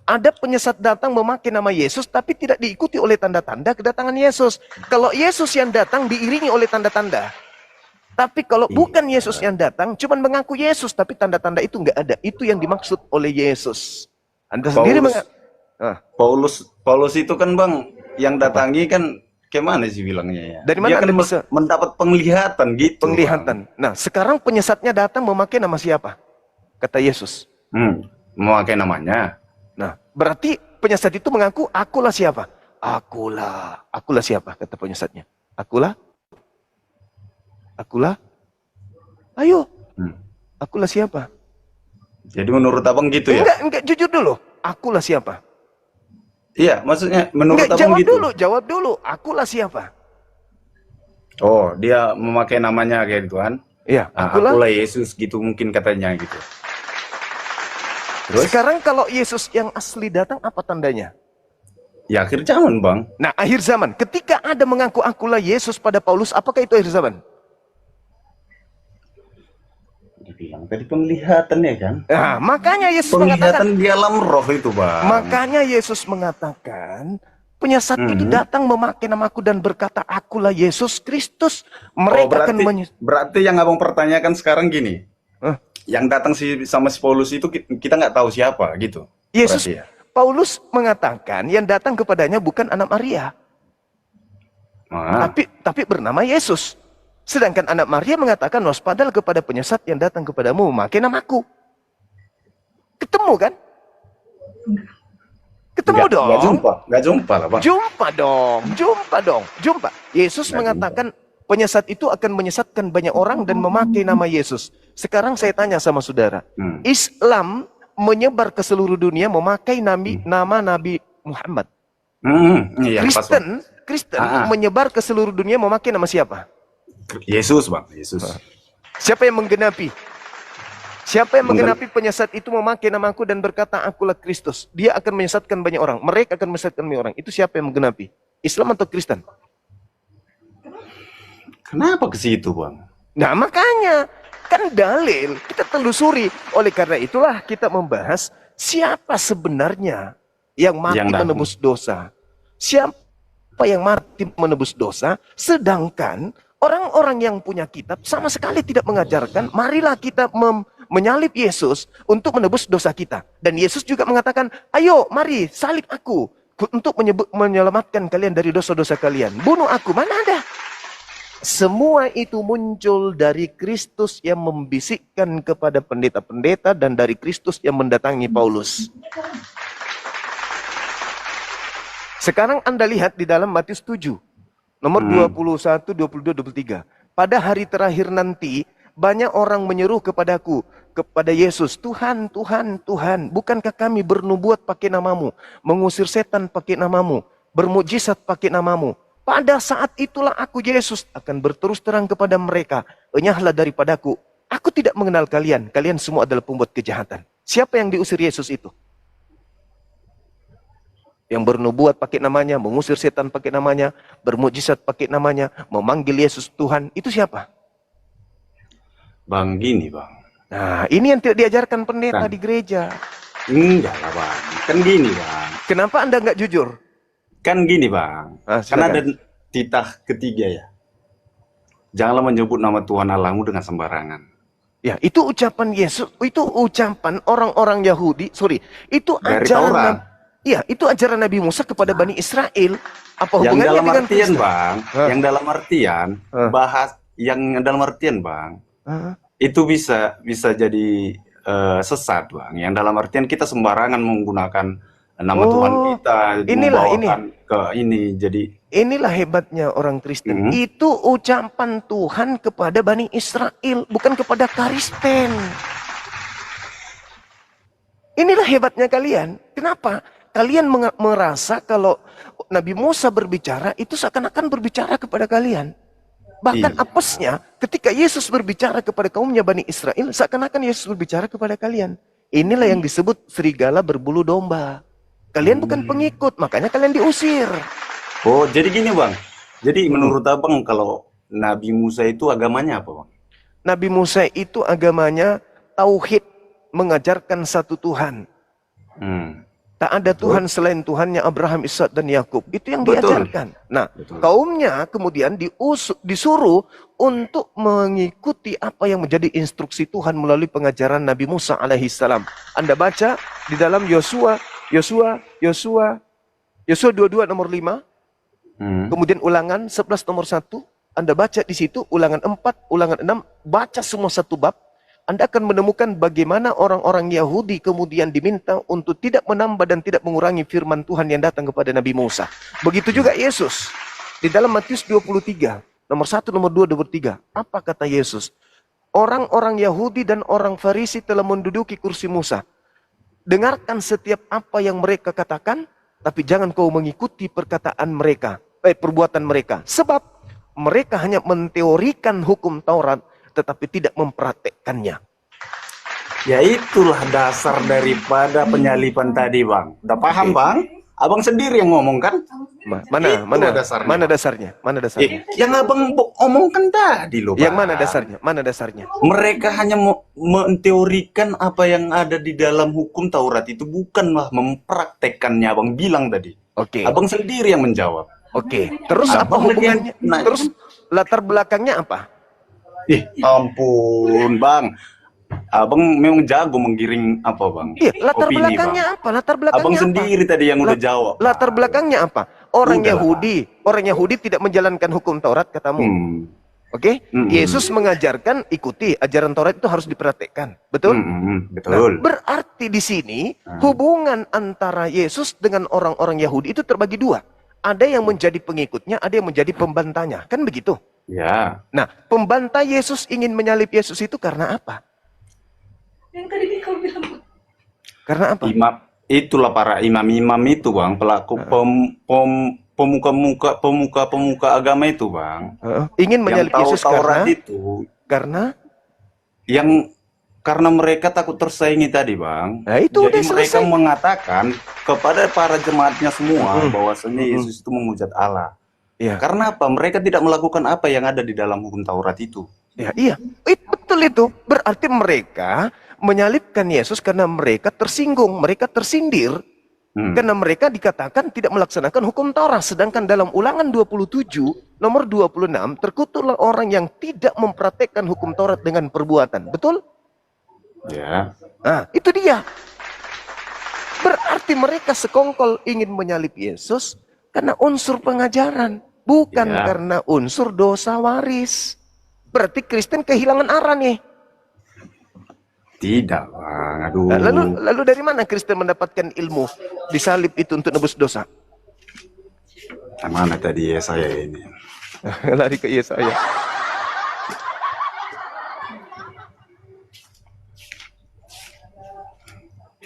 Ada penyesat datang memakai nama Yesus, tapi tidak diikuti oleh tanda-tanda kedatangan Yesus. Kalau Yesus yang datang diiringi oleh tanda-tanda. Tapi kalau bukan Yesus yang datang, cuma mengaku Yesus, tapi tanda-tanda itu nggak ada. Itu yang dimaksud oleh Yesus. Anda sendiri Paulus itu kan, Bang, yang datangi kan gimana sih bilangnya ya? Dari mana dia kan Anda bisa mendapat penglihatan gitu. penglihatan? Bang. Nah, sekarang penyesatnya datang memakai nama siapa? Kata Yesus. Memakai namanya. Nah, berarti penyesat itu mengaku, akulah siapa? Akulah siapa? Kata penyesatnya. Akulah. Ayo. Akulah siapa? Jadi menurut abang gitu ya? Enggak, jujur dulu. Akulah siapa? Iya, maksudnya menurut Enggak, abang gitu? jawab dulu. Akulah siapa? Oh, dia memakai namanya kayak gitu kan? Iya, akulah Yesus gitu mungkin katanya gitu. Terus? Sekarang kalau Yesus yang asli datang, apa tandanya? Ya akhir zaman, Bang. Nah, akhir zaman. Ketika ada mengaku akulah Yesus pada Paulus, apakah itu akhir zaman? Dibilang tadi penglihatan ya kan? Nah, makanya Yesus penglihatan mengatakan, di alam roh itu, Bang. makanya Yesus mengatakan, penyesat itu datang memakai namaku dan berkata, akulah Yesus Kristus. Mereka akan berarti yang abang pertanyakan sekarang gini, yang datang sama si Paulus itu kita nggak tahu siapa gitu. Yesus, ya? Paulus mengatakan yang datang kepadanya bukan anak Maria, tapi bernama Yesus. Sedangkan anak Maria mengatakan, waspadalah kepada penyesat yang datang kepadamu memakai namaku. Itu Ketemu kan? Ketemu dong. Nggak jumpa lah bang. Jumpa dong. Yesus mengatakan penyesat itu akan menyesatkan banyak orang dan memakai nama Yesus. Sekarang saya tanya sama saudara, Islam menyebar ke seluruh dunia memakai nama Nabi Muhammad. Iya, Kristen menyebar ke seluruh dunia memakai nama siapa? Yesus bang, Yesus. Siapa yang menggenapi? Siapa yang menggenapi penyesat itu memakai namaku dan berkata akulah Kristus. Dia akan menyesatkan banyak orang. Mereka akan menyesatkan banyak orang. Itu siapa yang menggenapi? Islam atau Kristen? Kenapa ke situ bang? Nah makanya, kan dalil kita telusuri. Oleh karena itulah kita membahas siapa sebenarnya yang mati menebus dosa. Siapa yang mati menebus dosa, sedangkan orang-orang yang punya kitab sama sekali tidak mengajarkan, marilah kita menyalib Yesus untuk menebus dosa kita. Dan Yesus juga mengatakan, ayo mari salib aku untuk menyelamatkan kalian dari dosa-dosa kalian. Bunuh aku, mana ada? Semua itu muncul dari Kristus yang membisikkan kepada pendeta-pendeta dan dari Kristus yang mendatangi Paulus. Sekarang Anda lihat di dalam Matius 7, nomor 21, 22, 23. Pada hari terakhir nanti, banyak orang menyeru kepadaku, kepada Yesus, Tuhan, Tuhan, Tuhan, bukankah kami bernubuat pakai namamu, mengusir setan pakai namamu, bermukjizat pakai namamu? Pada saat itulah aku, Yesus, akan berterus terang kepada mereka, enyahlah daripadaku, aku tidak mengenal kalian, kalian semua adalah pembuat kejahatan. Siapa yang diusir Yesus itu? Yang bernubuat pakai namanya, mengusir setan pakai namanya, bermukjizat pakai namanya, memanggil Yesus Tuhan, itu siapa? Bang, gini bang. Nah, ini yang tidak diajarkan pendeta di gereja. Enggak lah bang. Kan gini bang. Kenapa Anda nggak jujur? Kan gini bang. Karena ada titah ketiga ya. Janganlah menyebut nama Tuhan Allahmu dengan sembarangan. Ya, itu ucapan Yesus, itu ucapan orang-orang Yahudi, itu dari ajaran Taurat. Iya, itu ajaran Nabi Musa kepada Bani Israel. Apa hubungannya Yang dalam dengan artian Kristen? bang, yang dalam artian dalam artian bang, itu bisa jadi sesat bang. Yang dalam artian kita sembarangan menggunakan nama Tuhan kita, membawakan ke ini. Jadi inilah hebatnya orang Kristen. Itu ucapan Tuhan kepada Bani Israel, bukan kepada Kristen. Inilah hebatnya kalian. Kenapa? Kalian merasa kalau Nabi Musa berbicara, itu seakan-akan berbicara kepada kalian. Bahkan apesnya, ketika Yesus berbicara kepada kaumnya Bani Israel, seakan-akan Yesus berbicara kepada kalian. Inilah yang disebut serigala berbulu domba. Kalian bukan pengikut, makanya kalian diusir. oh jadi gini bang. Jadi menurut abang kalau Nabi Musa itu agamanya apa bang? Nabi Musa itu agamanya tauhid, mengajarkan satu Tuhan. Tak ada Tuhan selain Tuhannya Abraham, Ishak dan Yakub. Itu yang diajarkan. Nah, kaumnya kemudian disuruh untuk mengikuti apa yang menjadi instruksi Tuhan melalui pengajaran Nabi Musa alaihissalam. Anda baca di dalam Yosua 22 nomor 5. Kemudian Ulangan 11 nomor 1. Anda baca di situ Ulangan 4, Ulangan 6, baca semua satu bab. Anda akan menemukan bagaimana orang-orang Yahudi kemudian diminta untuk tidak menambah dan tidak mengurangi firman Tuhan yang datang kepada Nabi Musa. Begitu juga Yesus. Di dalam Matius 23, nomor 1, nomor 2, nomor 3. Apa kata Yesus? Orang-orang Yahudi dan orang Farisi telah menduduki kursi Musa. Dengarkan setiap apa yang mereka katakan, tapi jangan kau mengikuti perkataan mereka, perbuatan mereka. Sebab mereka hanya menteorikan hukum Taurat, tetapi tidak mempraktekkannya. Ya itulah dasar daripada penyalipan tadi bang. Udah paham bang? Abang sendiri yang ngomong kan? Mana dasarnya? Yang abang omongkan tadi loh bang. Yang mana dasarnya? Mereka hanya menteorikan apa yang ada di dalam hukum Taurat itu, bukanlah mempraktekkannya. Abang bilang tadi. Oke. Abang sendiri yang menjawab. Oke. Terus apa hubungannya? Terus latar belakangnya apa? Ampun bang, abang memang jago menggiring apa bang? Iya, latar opini, belakangnya bang. apa? Latar belakangnya abang apa? sendiri tadi yang udah jawab. Latar belakangnya apa? Orang Yahudi tidak menjalankan hukum Taurat katamu. Oke? Mm-mm. Yesus mengajarkan ikuti ajaran Taurat itu harus diperhatikan. Betul? Mm-mm, Nah, betul. berarti di sini hubungan antara Yesus dengan orang-orang Yahudi itu terbagi dua. Ada yang menjadi pengikutnya, ada yang menjadi pembantanya. Kan begitu? Ya, Nah, pembantai Yesus ingin menyalib Yesus itu karena apa? Karena apa? itulah para imam-imam itu, Bang, pelaku pemuka agama itu, Bang. Ingin Yang menyalib tahu Yesus Taurat karena itu, yang karena mereka takut tersaingi tadi, Bang. Nah, itu Jadi udah mereka selesai. mengatakan kepada para jemaatnya semua bahwasanya Yesus itu menghujat Allah. Ya. Karena apa? Mereka tidak melakukan apa yang ada di dalam hukum Taurat itu. Ya, iya. Betul itu. Berarti mereka menyalibkan Yesus karena mereka tersinggung, mereka tersindir. Karena mereka dikatakan tidak melaksanakan hukum Taurat. Sedangkan dalam Ulangan 27, nomor 26, terkutuklah orang yang tidak mempraktekkan hukum Taurat dengan perbuatan. Betul? Ya. Nah, itu dia. Berarti mereka sekongkol ingin menyalib Yesus karena unsur pengajaran. Bukan Ya. karena unsur dosa waris. Berarti Kristen kehilangan arah nih. Tidak, Bang. Aduh. Nah, lalu dari mana Kristen mendapatkan ilmu disalib itu untuk nebus dosa? Mana tadi ya saya ini? Lari ke Yesaya.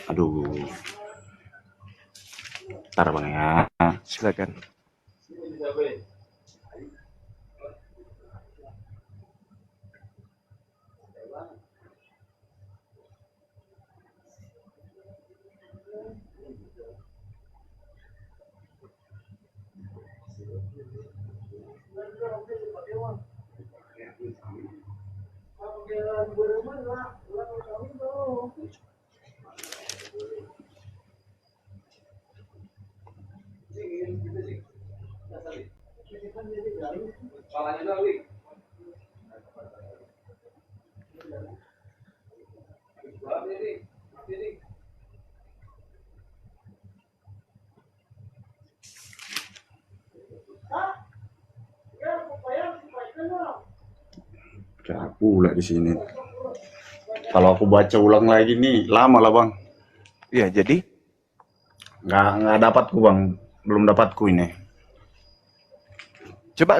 Aduh. Ntar, Bang, ya. Silakan. Udah pula di sini. Kalau aku baca ulang lagi nih, lama lah, Bang. Ya, jadi Nggak dapatku, Bang. Belum dapatku ini. coba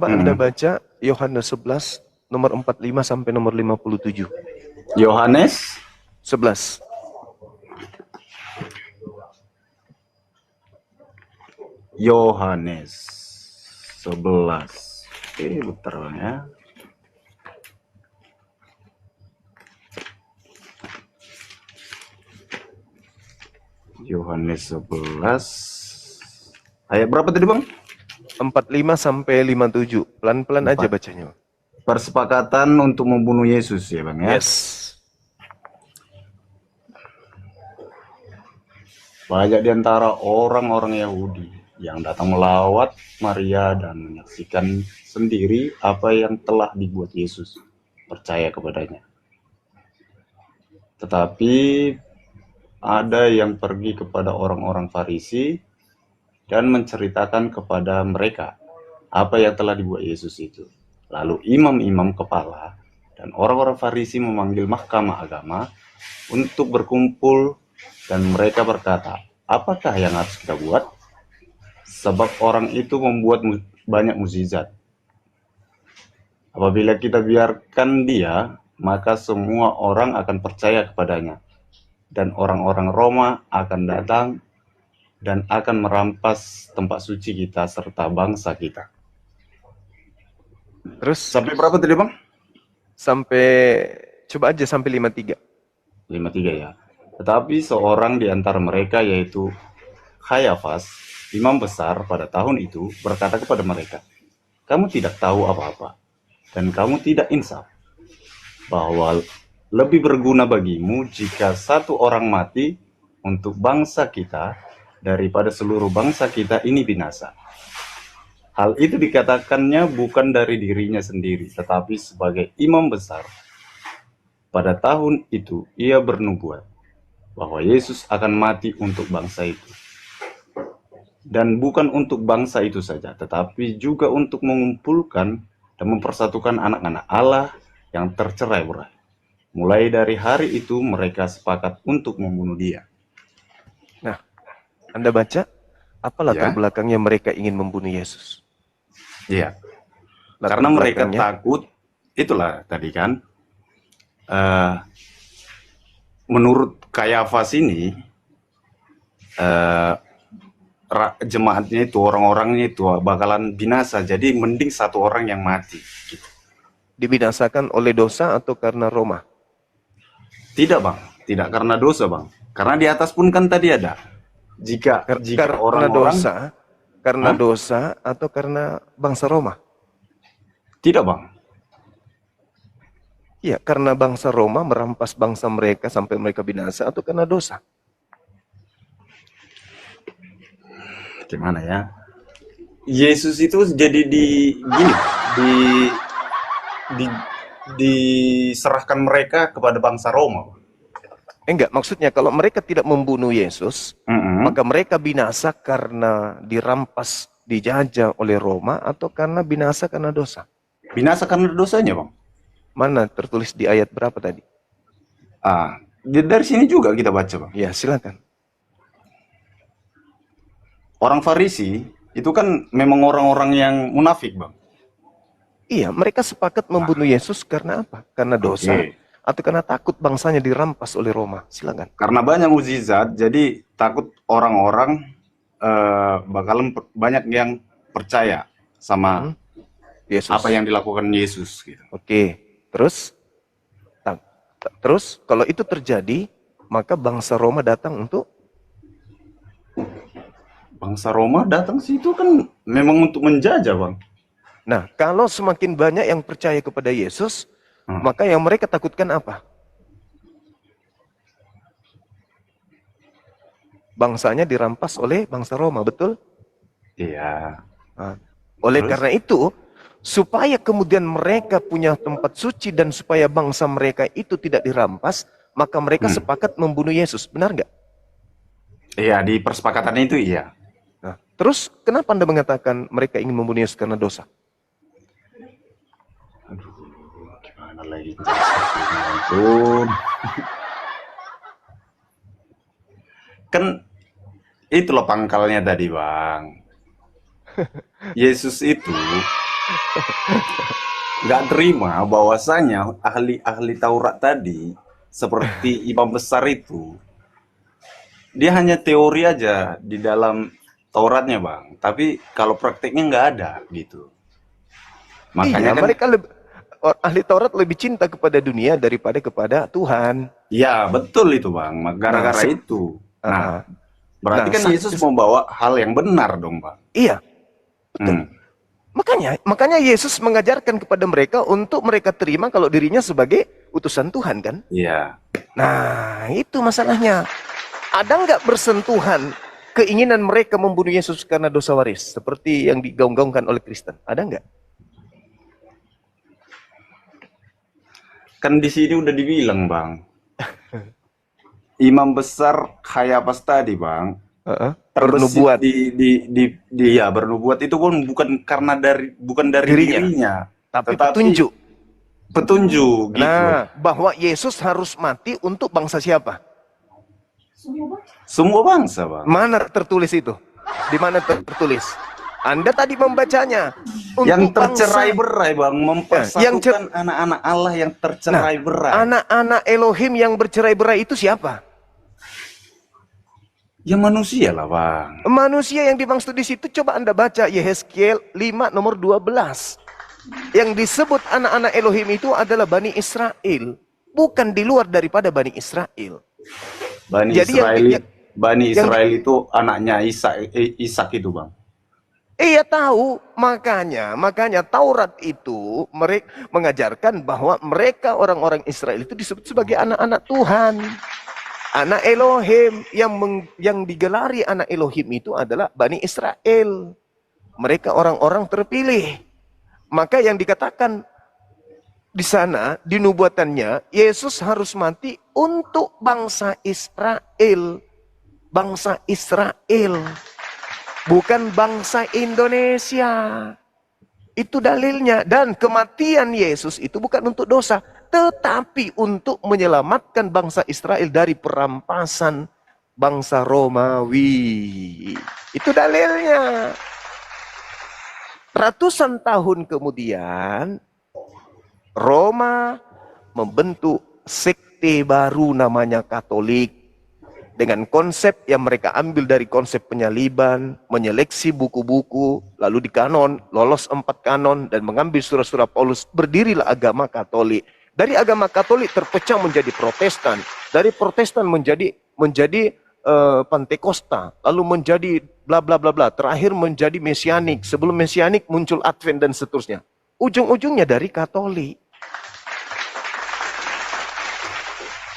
Anda baca Yohanes 11 nomor 45 sampai nomor 57. Yohanes 11. Yohanes 11. Oke, bentar, Bang, ya. Yohanes 11 ayat berapa tadi, Bang? 45 sampai 57. Pelan-pelan aja bacanya. Persepakatan untuk membunuh Yesus ya, Bang, ya. Yes. Banyak di antara orang-orang Yahudi yang datang melawat Maria dan menyaksikan sendiri apa yang telah dibuat Yesus, percaya kepadanya. Tetapi ada yang pergi kepada orang-orang Farisi dan menceritakan kepada mereka apa yang telah dibuat Yesus itu. Lalu imam-imam kepala dan orang-orang Farisi memanggil mahkamah agama untuk berkumpul, dan mereka berkata, apakah yang harus kita buat? Sebab orang itu membuat banyak mukjizat. Apabila kita biarkan dia, maka semua orang akan percaya kepadanya. Dan orang-orang Roma akan datang dan akan merampas tempat suci kita serta bangsa kita. Terus Sampai berapa tadi, Bang? coba aja sampai 53. 53 ya. Tetapi seorang di antara mereka, yaitu Kayafas, imam besar pada tahun itu, berkata kepada mereka, kamu tidak tahu apa-apa, dan kamu tidak insaf, bahwa lebih berguna bagimu jika satu orang mati untuk bangsa kita daripada seluruh bangsa kita ini binasa. Hal itu dikatakannya bukan dari dirinya sendiri, tetapi sebagai imam besar. Pada tahun itu ia bernubuat bahwa Yesus akan mati untuk bangsa itu. Dan bukan untuk bangsa itu saja, tetapi juga untuk mengumpulkan dan mempersatukan anak-anak Allah yang tercerai-berai. Mulai dari hari itu mereka sepakat untuk membunuh dia. Nah, Anda baca, apa latar Ya. belakangnya mereka ingin membunuh Yesus? Iya, Latar karena mereka belakangnya, takut, itulah tadi kan, menurut Kayafas ini, jemaatnya itu, orang-orangnya itu bakalan binasa, jadi mending satu orang yang mati. Gitu. dibinasakan oleh dosa atau karena Roma? Tidak bang, tidak karena dosa bang, karena di atas pun kan tadi ada. Jika Karena orang-orang dosa, karena Hah? dosa atau karena bangsa Roma? tidak bang, Iya, karena bangsa Roma merampas bangsa mereka sampai mereka binasa atau karena dosa? gimana ya? Yesus itu jadi diserahkan mereka kepada bangsa Roma. Enggak, maksudnya kalau mereka tidak membunuh Yesus, Mm-mm. maka mereka binasa karena dirampas, dijajah oleh Roma atau karena binasa karena dosa? Binasa karena dosanya bang. Mana tertulis di ayat berapa tadi? Dari sini juga kita baca bang. Ya, silakan. Orang Farisi itu kan memang orang-orang yang munafik bang. Iya, mereka sepakat membunuh Yesus karena apa? Karena dosa Oke. atau karena takut bangsanya dirampas oleh Roma? Silakan. Karena banyak mukjizat, jadi takut orang-orang bakalan banyak yang percaya sama Yesus. apa yang dilakukan Yesus. Gitu. Oke, terus? Terus kalau itu terjadi, maka bangsa Roma datang untuk Bangsa Roma datang situ kan memang untuk menjajah bang. Nah, kalau semakin banyak yang percaya kepada Yesus, maka yang mereka takutkan apa? Bangsanya dirampas oleh bangsa Roma, betul? Iya. Nah, oleh Terus? karena itu, supaya kemudian mereka punya tempat suci dan supaya bangsa mereka itu tidak dirampas, maka mereka sepakat membunuh Yesus. Benar nggak? Iya, di persepakatan itu iya. Nah, terus kenapa Anda mengatakan mereka ingin membunuh Yesus karena dosa? Aduh, gimana lagi menjelaskannya, ampun. Kan itu loh pangkalnya tadi bang. Yesus itu nggak terima bahwasanya ahli-ahli Taurat tadi seperti imam besar itu, dia hanya teori aja di dalam Tauratnya bang, tapi kalau prakteknya nggak ada gitu. Makanya Iya, kan, mereka ahli Taurat lebih cinta kepada dunia daripada kepada Tuhan. ya betul itu bang, gara-gara Nah, itu. Ah, Nah, berarti nah, kan Yesus membawa hal yang benar dong bang. Iya, Hmm. makanya Yesus mengajarkan kepada mereka untuk mereka terima kalau dirinya sebagai utusan Tuhan kan? Iya. Nah, itu masalahnya. Ada nggak bersentuhan keinginan mereka membunuh Yesus karena dosa waris seperti yang digaung-gaungkan oleh Kristen? Ada nggak? Kan di sini udah dibilang bang, imam besar Kayafas tadi bang, terbesit Bernubuat ya bernubuat itu pun bukan dari dirinya, tapi tetapi petunjuk. gitu. Nah, bahwa Yesus harus mati untuk bangsa siapa? Semua bangsa bang. Mana tertulis itu? Di mana tertulis? Anda tadi membacanya. Untuk Yang bangsa- tercerai-berai bang, yang mempersatukan anak-anak Allah yang tercerai-berai. Anak-anak Elohim yang bercerai-berai itu siapa? Ya manusia lah bang. Manusia yang dimaksud di situ coba Anda baca Yehezkiel 5 nomor 12. Yang disebut anak-anak Elohim itu adalah Bani Israel, bukan di luar daripada Bani Israel. Bani Jadi Israel itu anaknya Ishak itu bang. Iya tahu, makanya Taurat itu mereka mengajarkan bahwa mereka orang-orang Israel itu disebut sebagai anak-anak Tuhan. Anak Elohim yang digelari anak Elohim itu adalah Bani Israel. Mereka orang-orang terpilih. Maka yang dikatakan di sana, di nubuatannya, Yesus harus mati untuk bangsa Israel. Bangsa Israel. Bukan bangsa Indonesia. Itu dalilnya. Dan kematian Yesus itu bukan untuk dosa, tetapi untuk menyelamatkan bangsa Israel dari perampasan bangsa Romawi. Itu dalilnya. Ratusan tahun kemudian, Roma membentuk sekte baru namanya Katolik. Dengan konsep yang mereka ambil dari konsep penyaliban, menyeleksi buku-buku, lalu dikanon, lolos 4 kanon, dan mengambil surah-surah Paulus, berdirilah agama Katolik. Dari agama Katolik terpecah menjadi Protestan, dari Protestan menjadi Pantekosta, lalu menjadi bla bla bla bla, terakhir menjadi Mesianik, sebelum Mesianik muncul Advent dan seterusnya. Ujung-ujungnya dari Katolik.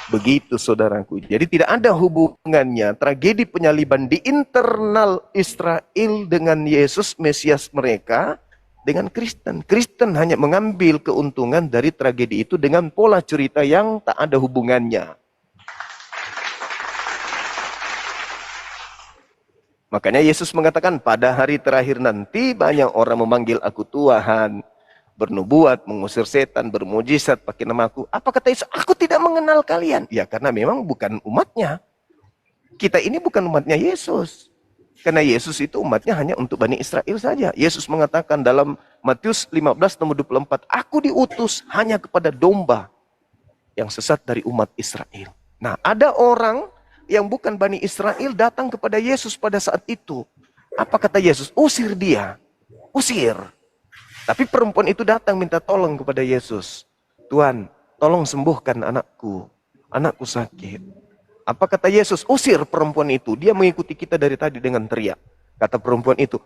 Begitu saudaraku. Jadi tidak ada hubungannya tragedi penyaliban di internal Israel dengan Yesus Mesias mereka dengan Kristen. Kristen hanya mengambil keuntungan dari tragedi itu dengan pola cerita yang tak ada hubungannya. Makanya Yesus mengatakan pada hari terakhir nanti banyak orang memanggil aku Tuhan, bernubuat, mengusir setan, bermujizat pakai namaku. Apa kata Yesus? Aku tidak mengenal kalian. Ya karena memang bukan umatnya. Kita ini bukan umatnya Yesus. Karena Yesus itu umatnya hanya untuk Bani Israel saja. Yesus mengatakan dalam Matius 15 nomor 24, aku diutus hanya kepada domba yang sesat dari umat Israel. Nah, ada orang yang bukan Bani Israel datang kepada Yesus pada saat itu. Apa kata Yesus? Usir dia. Usir. Tapi perempuan itu datang minta tolong kepada Yesus. Tuhan, tolong sembuhkan anakku. Anakku sakit. Apa kata Yesus? Usir perempuan itu. Dia mengikuti kita dari tadi dengan teriak. Kata perempuan itu.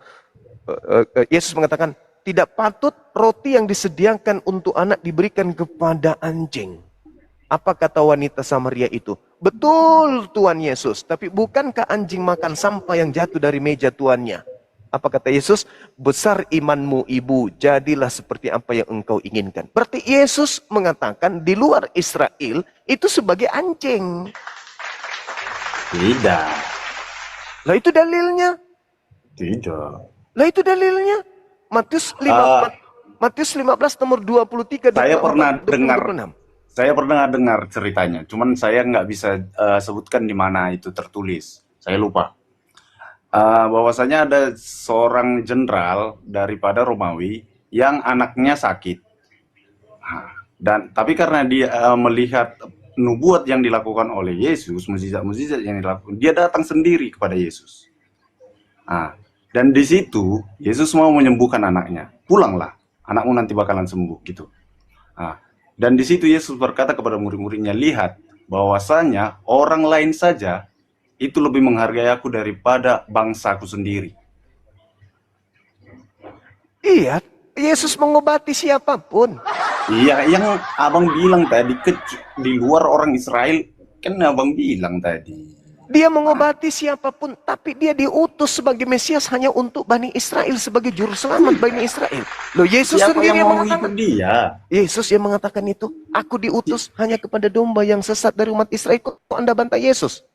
Yesus mengatakan, tidak patut roti yang disediakan untuk anak diberikan kepada anjing. Apa kata wanita Samaria itu? Betul Tuhan Yesus. Tapi bukankah anjing makan sampah yang jatuh dari meja tuannya? Apa kata Yesus? Besar imanmu ibu, jadilah seperti apa yang engkau inginkan. Berarti Yesus mengatakan di luar Israel itu sebagai anjing. Tidak. Lah itu dalilnya. Tidak. Lah itu dalilnya. Matius 15 nomor 23 dan Saya pernah 26. dengar. Saya pernah dengar ceritanya. Cuman saya nggak bisa sebutkan di mana itu tertulis. Saya lupa. Bahwasanya ada seorang jenderal daripada Romawi yang anaknya sakit. Tapi karena dia melihat nubuat yang dilakukan oleh Yesus, mukjizat-mukjizat yang dilakukan, dia datang sendiri kepada Yesus. Dan di situ Yesus mau menyembuhkan anaknya. Pulanglah, anakmu nanti bakalan sembuh gitu. Dan di situ Yesus berkata kepada murid-muridnya, lihat bahwasanya orang lain saja itu lebih menghargai aku daripada bangsaku sendiri. Iya, Yesus mengobati siapapun. Iya, yang abang bilang tadi, di luar orang Israel, kan abang bilang tadi. Dia mengobati siapapun, tapi dia diutus sebagai Mesias hanya untuk Bani Israel, sebagai juru selamat Bani Israel. Loh, Yesus Siapa sendiri yang yang mau mengatakan. ikut dia? Yesus yang mengatakan itu. Aku diutus hanya kepada domba yang sesat dari umat Israel. Kok Anda bantah Yesus?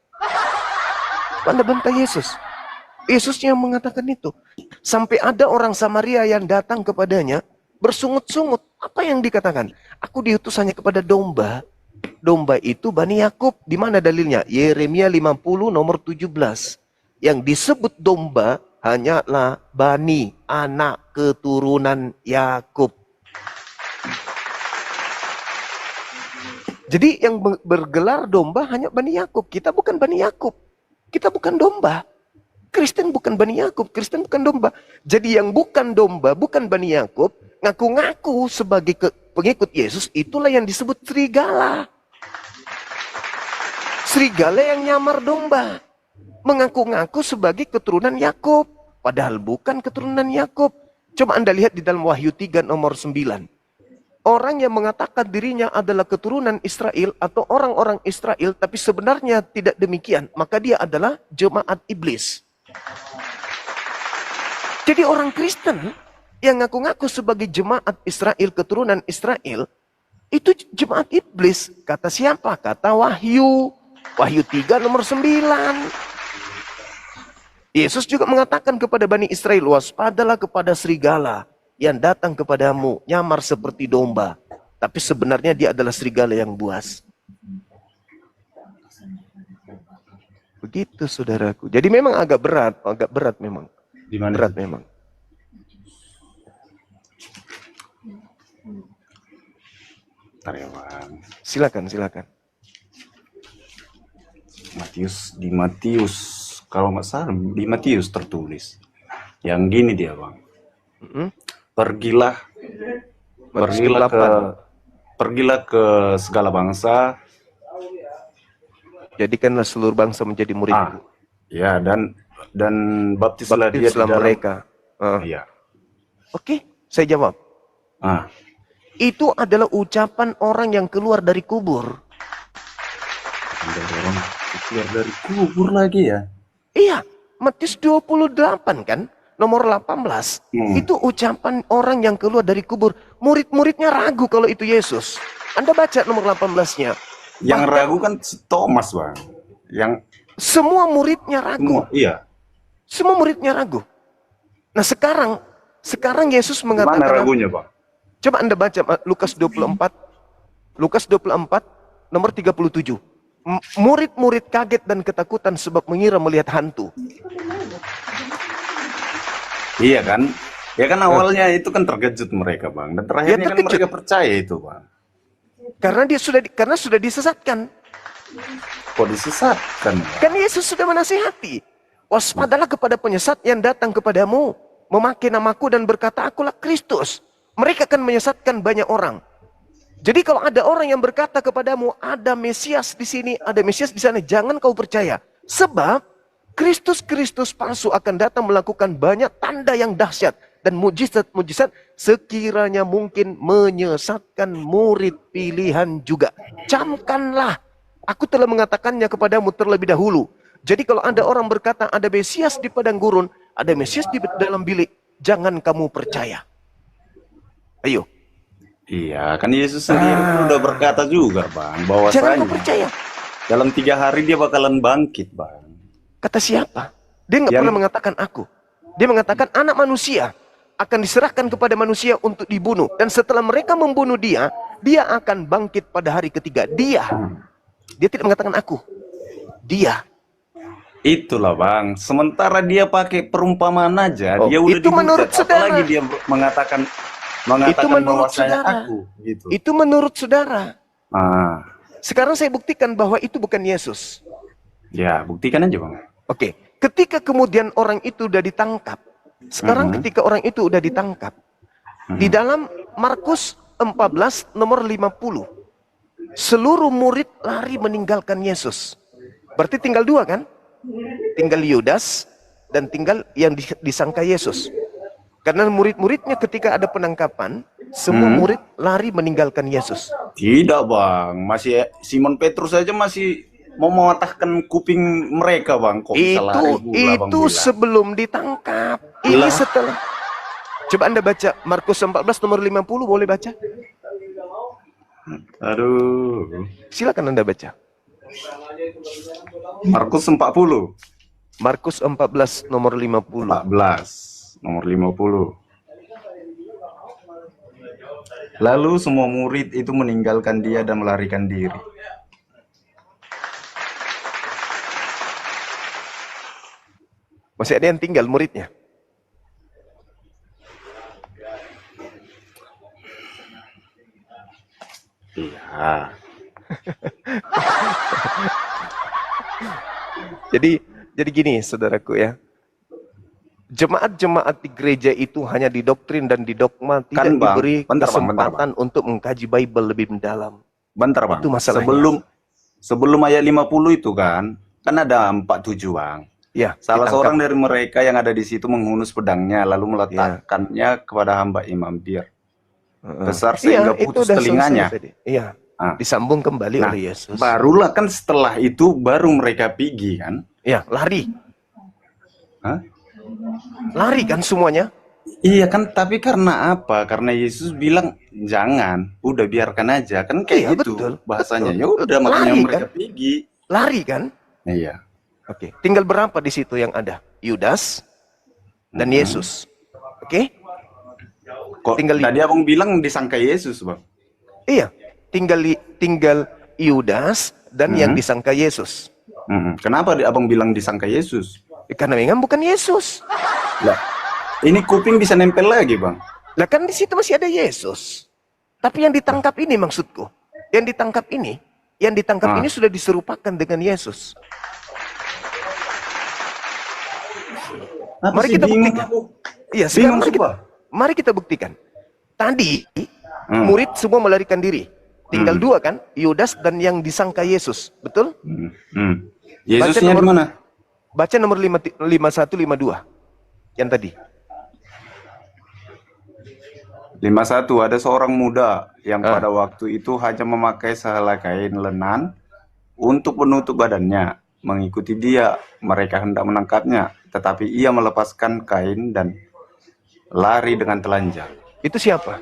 Anda bantah Yesus. Yesus yang mengatakan itu. Sampai ada orang Samaria yang datang kepadanya bersungut-sungut. Apa yang dikatakan? Aku diutus hanya kepada domba. Domba itu Bani Yakub. Di mana dalilnya? Yeremia 50 nomor 17. Yang disebut domba hanyalah Bani, anak keturunan Yakub. Jadi yang bergelar domba hanya Bani Yakub. Kita bukan Bani Yakub. Kita bukan domba. Kristen bukan Bani Yakub. Kristen bukan domba. Jadi yang bukan domba, bukan Bani Yakub, ngaku-ngaku sebagai pengikut Yesus, itulah yang disebut serigala. Serigala yang nyamar domba. Mengaku-ngaku sebagai keturunan Yakub. Padahal bukan keturunan Yakub. Coba Anda lihat di dalam Wahyu 3 nomor 9. Orang yang mengatakan dirinya adalah keturunan Israel atau orang-orang Israel, tapi sebenarnya tidak demikian, maka dia adalah jemaat iblis. Jadi orang Kristen yang ngaku-ngaku sebagai jemaat Israel, keturunan Israel, itu jemaat iblis. Kata siapa? Kata Wahyu. Wahyu 3 nomor 9. Yesus juga mengatakan kepada Bani Israel, waspadalah kepada serigala. yang datang kepadamu nyamar seperti domba, tapi sebenarnya dia adalah serigala yang buas. Begitu saudaraku. Jadi memang agak berat memang. Di mana? Berat memang. Bentar ya, Bang. Silakan. Di Matius, kalau nggak salah di Matius tertulis. Yang gini dia, Bang. Pergilah ke segala bangsa. Jadikanlah seluruh bangsa menjadi muridku. Ya, dan baptislah dia di Baptislah dalam mereka. Iya. Oke, saya jawab. Itu adalah ucapan orang yang keluar dari kubur. Ada orang keluar dari kubur lagi ya. Iya, Matius 28 kan, nomor 18. Itu ucapan orang yang keluar dari kubur. Murid-muridnya ragu kalau itu Yesus. Anda baca nomor 18-nya. Yang ragu kan Thomas, Bang. Yang semua muridnya ragu. Semua muridnya ragu. Nah, sekarang Yesus mengatakan, mana ragunya, Bang? Coba Anda baca Lukas 24 nomor 37. Murid-murid kaget dan ketakutan sebab mengira melihat hantu. Iya kan? Ya kan awalnya itu kan terkejut mereka, Bang. Dan terakhirnya kan mereka percaya itu, Bang. Karena sudah disesatkan. Kok disesatkan? Kan Yesus sudah menasihati. Waspadalah kepada penyesat yang datang kepadamu, memakai namaku dan berkata, akulah Kristus. Mereka akan menyesatkan banyak orang. Jadi kalau ada orang yang berkata kepadamu, ada Mesias di sini, ada Mesias di sana, jangan kau percaya. Sebab Kristus palsu akan datang melakukan banyak tanda yang dahsyat dan mujizat-mujizat sekiranya mungkin menyesatkan murid pilihan juga. Camkanlah, aku telah mengatakannya kepadamu terlebih dahulu. Jadi kalau ada orang berkata ada Mesias di padang gurun, ada Mesias di dalam bilik, jangan kamu percaya. Ayo. Iya, kan Yesus sendiri udah berkata juga, Bang, bahwasanya jangan kau percaya. Dalam 3 hari dia bakalan bangkit, Bang. Kata siapa? Dia nggak pernah mengatakan aku. Dia mengatakan anak manusia akan diserahkan kepada manusia untuk dibunuh. Dan setelah mereka membunuh dia, dia akan bangkit pada hari ketiga. Dia tidak mengatakan aku. Dia. Itulah, Bang. Sementara dia pakai perumpamaan aja, dia udah itu menurut dihujat. saudara. Apalagi dia mengatakan bahwasanya aku gitu. Itu menurut saudara. Sekarang saya buktikan bahwa itu bukan Yesus. Ya, buktikan aja, Bang. Oke. Ketika kemudian orang itu udah ditangkap. Sekarang ketika orang itu udah ditangkap. Di dalam Markus 14 nomor 50. Seluruh murid lari meninggalkan Yesus. Berarti tinggal 2 kan? Tinggal Yudas dan tinggal yang disangka Yesus. Karena murid-muridnya ketika ada penangkapan, semua murid lari meninggalkan Yesus. Tidak, Bang. Masih Simon Petrus saja masih mau mematahkan kuping mereka, Bang. Kok bisa lari pula, Bang, itu sebelum ditangkap. Ini setelah. Coba Anda baca Markus 14 nomor 50, boleh baca? Aduh. Silakan Anda baca. Markus 40. Markus 14 nomor 50. 14 nomor 50. Lalu semua murid itu meninggalkan dia dan melarikan diri. Masih ada yang tinggal muridnya. Iya. Jadi gini, saudaraku ya. Jemaat-jemaat di gereja itu hanya didoktrin dan didogma, tidak diberi kesempatan untuk mengkaji Bible lebih mendalam. Bentar, Bang. Itu masalahnya. Sebelum ayat 50 itu kan ada 47, Bang. Ya, salah seorang dari mereka yang ada di situ menghunus pedangnya lalu meletakkannya kepada hamba imam Bir. Besar sehingga putus telinganya. Iya. Disambung kembali oleh Yesus. Barulah kan setelah itu baru mereka pergi kan? Iya, lari. Lari kan semuanya? Iya kan, tapi karena apa? Karena Yesus bilang jangan, udah biarkan aja kan kayak gitu betul, bahasanya. Ya udah makanya lari, mereka kan? pergi. Lari kan? Iya. Oke, tinggal berapa di situ yang ada? Yudas dan Yesus. Oke? Kok Tinggal tadi abang bilang disangka Yesus, Bang? iya, tinggal Yudas dan yang disangka Yesus. Kenapa abang bilang disangka Yesus? Karena memang bukan Yesus. Lah, ini kuping bisa nempel lagi, Bang. Lah kan di situ masih ada Yesus. Tapi yang ditangkap ini maksudku. Yang ditangkap ini sudah diserupakan dengan Yesus. Mari kita buktikan. Iya, sekarang mari kita buktikan. Tadi murid semua melarikan diri. Tinggal dua kan, Yudas dan yang disangka Yesus, betul? Yesusnya di mana? Baca nomor 51, 52. Yang tadi. 51, ada seorang muda yang pada waktu itu hanya memakai sehelai kain lenan untuk menutup badannya. Mengikuti dia, mereka hendak menangkapnya, tetapi ia melepaskan kain dan lari dengan telanjang. Itu siapa?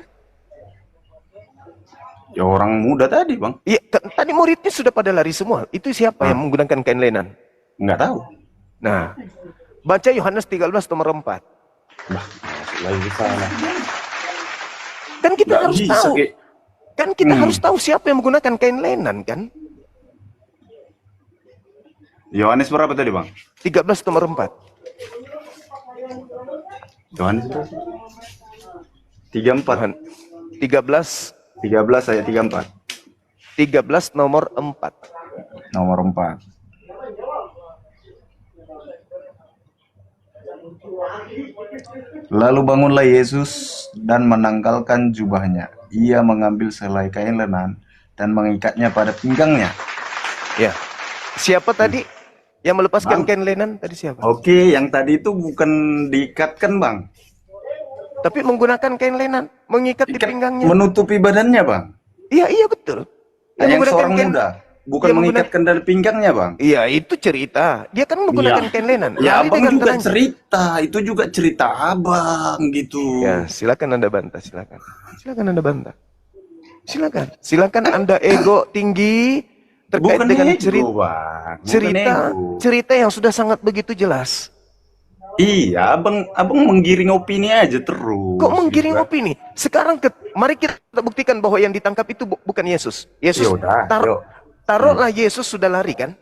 Ya orang muda tadi, Bang. Iya, tadi muridnya sudah pada lari semua. Itu siapa yang menggunakan kain lenan? Nggak tahu. Nah, baca Yohanes 13 nomor 4. Bah, masuk lagi ke sana. Kan kita Nggak harus bisa, tahu. Ki. Kan kita harus tahu siapa yang menggunakan kain lenan kan? Yohanes berapa tadi, Bang? 13 nomor 4. Yohanes 34. 13 ayat 34. 13 nomor 4. Nomor 4. Lalu bangunlah Yesus dan menanggalkan jubahnya. Ia mengambil sehelai kain lenan dan mengikatnya pada pinggangnya. Ya. Siapa tadi yang melepaskan kain lenan? Tadi siapa? Oke, yang tadi itu bukan diikatkan, Bang. Tapi menggunakan kain lenan, mengikat di pinggangnya. Menutupi badannya, Bang. Iya, betul. Yang seorang muda. Bukan mengikatkan dari pinggangnya, Bang. Iya, itu cerita. Dia kan menggunakan kain lenan. Ya, Lari Abang dengan juga telanjang. cerita. Itu juga cerita Abang, gitu. Ya, silakan Anda bantah, silakan. Silakan Anda bantah. Silakan. Silakan Anda ego tinggi terkait Bukan dengan ego, Bang. Bukan ego. cerita yang sudah sangat begitu jelas. Iya, abang menggiring opini aja terus. Kok menggiring gitu. opini? Sekarang mari kita buktikan bahwa yang ditangkap itu bukan Yesus. Yesus Yaudah, taruhlah Yesus sudah lari kan?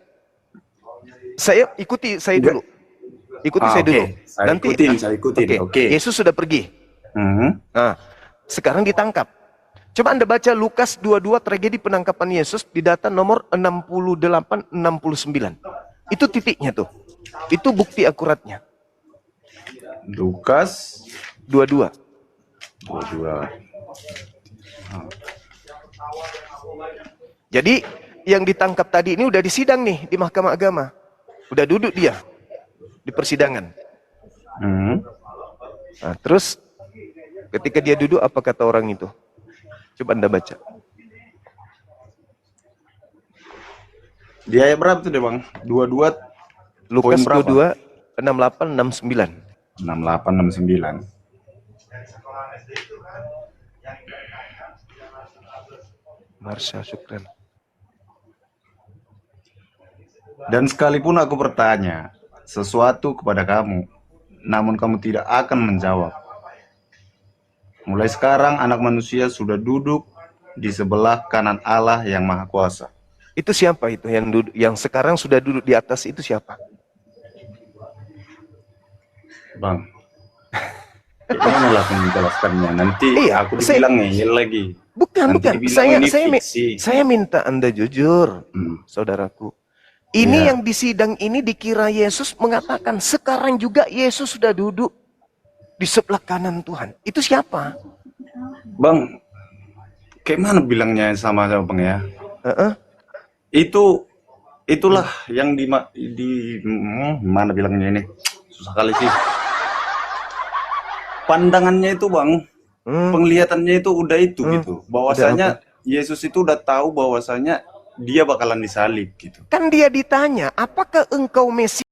Saya ikuti saya dulu. Ikuti saya dulu. Saya ikutin. Oke. Yesus sudah pergi. Nah, sekarang ditangkap. Coba Anda baca Lukas 22 tragedi penangkapan Yesus di data nomor 68-69. Itu titiknya tuh. Itu bukti akuratnya. Lukas 22. Jadi yang ditangkap tadi ini udah disidang nih di Mahkamah Agama. Udah duduk dia di persidangan. Nah, terus ketika dia duduk apa kata orang itu? Coba Anda baca. Di ayat berapa tuh deh, Bang? 22 Lukas poin berapa? 22 68 69. 68-69. Marsha Syukran. Dan sekalipun aku bertanya sesuatu kepada kamu, namun kamu tidak akan menjawab. Mulai sekarang anak manusia sudah duduk di sebelah kanan Allah yang Maha Kuasa. Itu siapa itu yang duduk, yang sekarang sudah duduk di atas itu siapa? Bang, gimana lah aku menjelaskannya? Nanti aku dibilang ngeyel lagi. Bukan. Dibilang Saya minta Anda jujur, saudaraku. Ini yang di sidang ini dikira Yesus mengatakan sekarang juga Yesus sudah duduk di sebelah kanan Tuhan. Itu siapa? Bang, kayak mana bilangnya sama Bang ya? Itulah yang di mana bilangnya ini? Susah kali sih. Pandangannya itu, Bang. Penglihatannya itu udah itu gitu. Bahwasanya Yesus itu udah tahu bahwasanya dia bakalan disalib gitu. Kan dia ditanya, apakah engkau Mesias?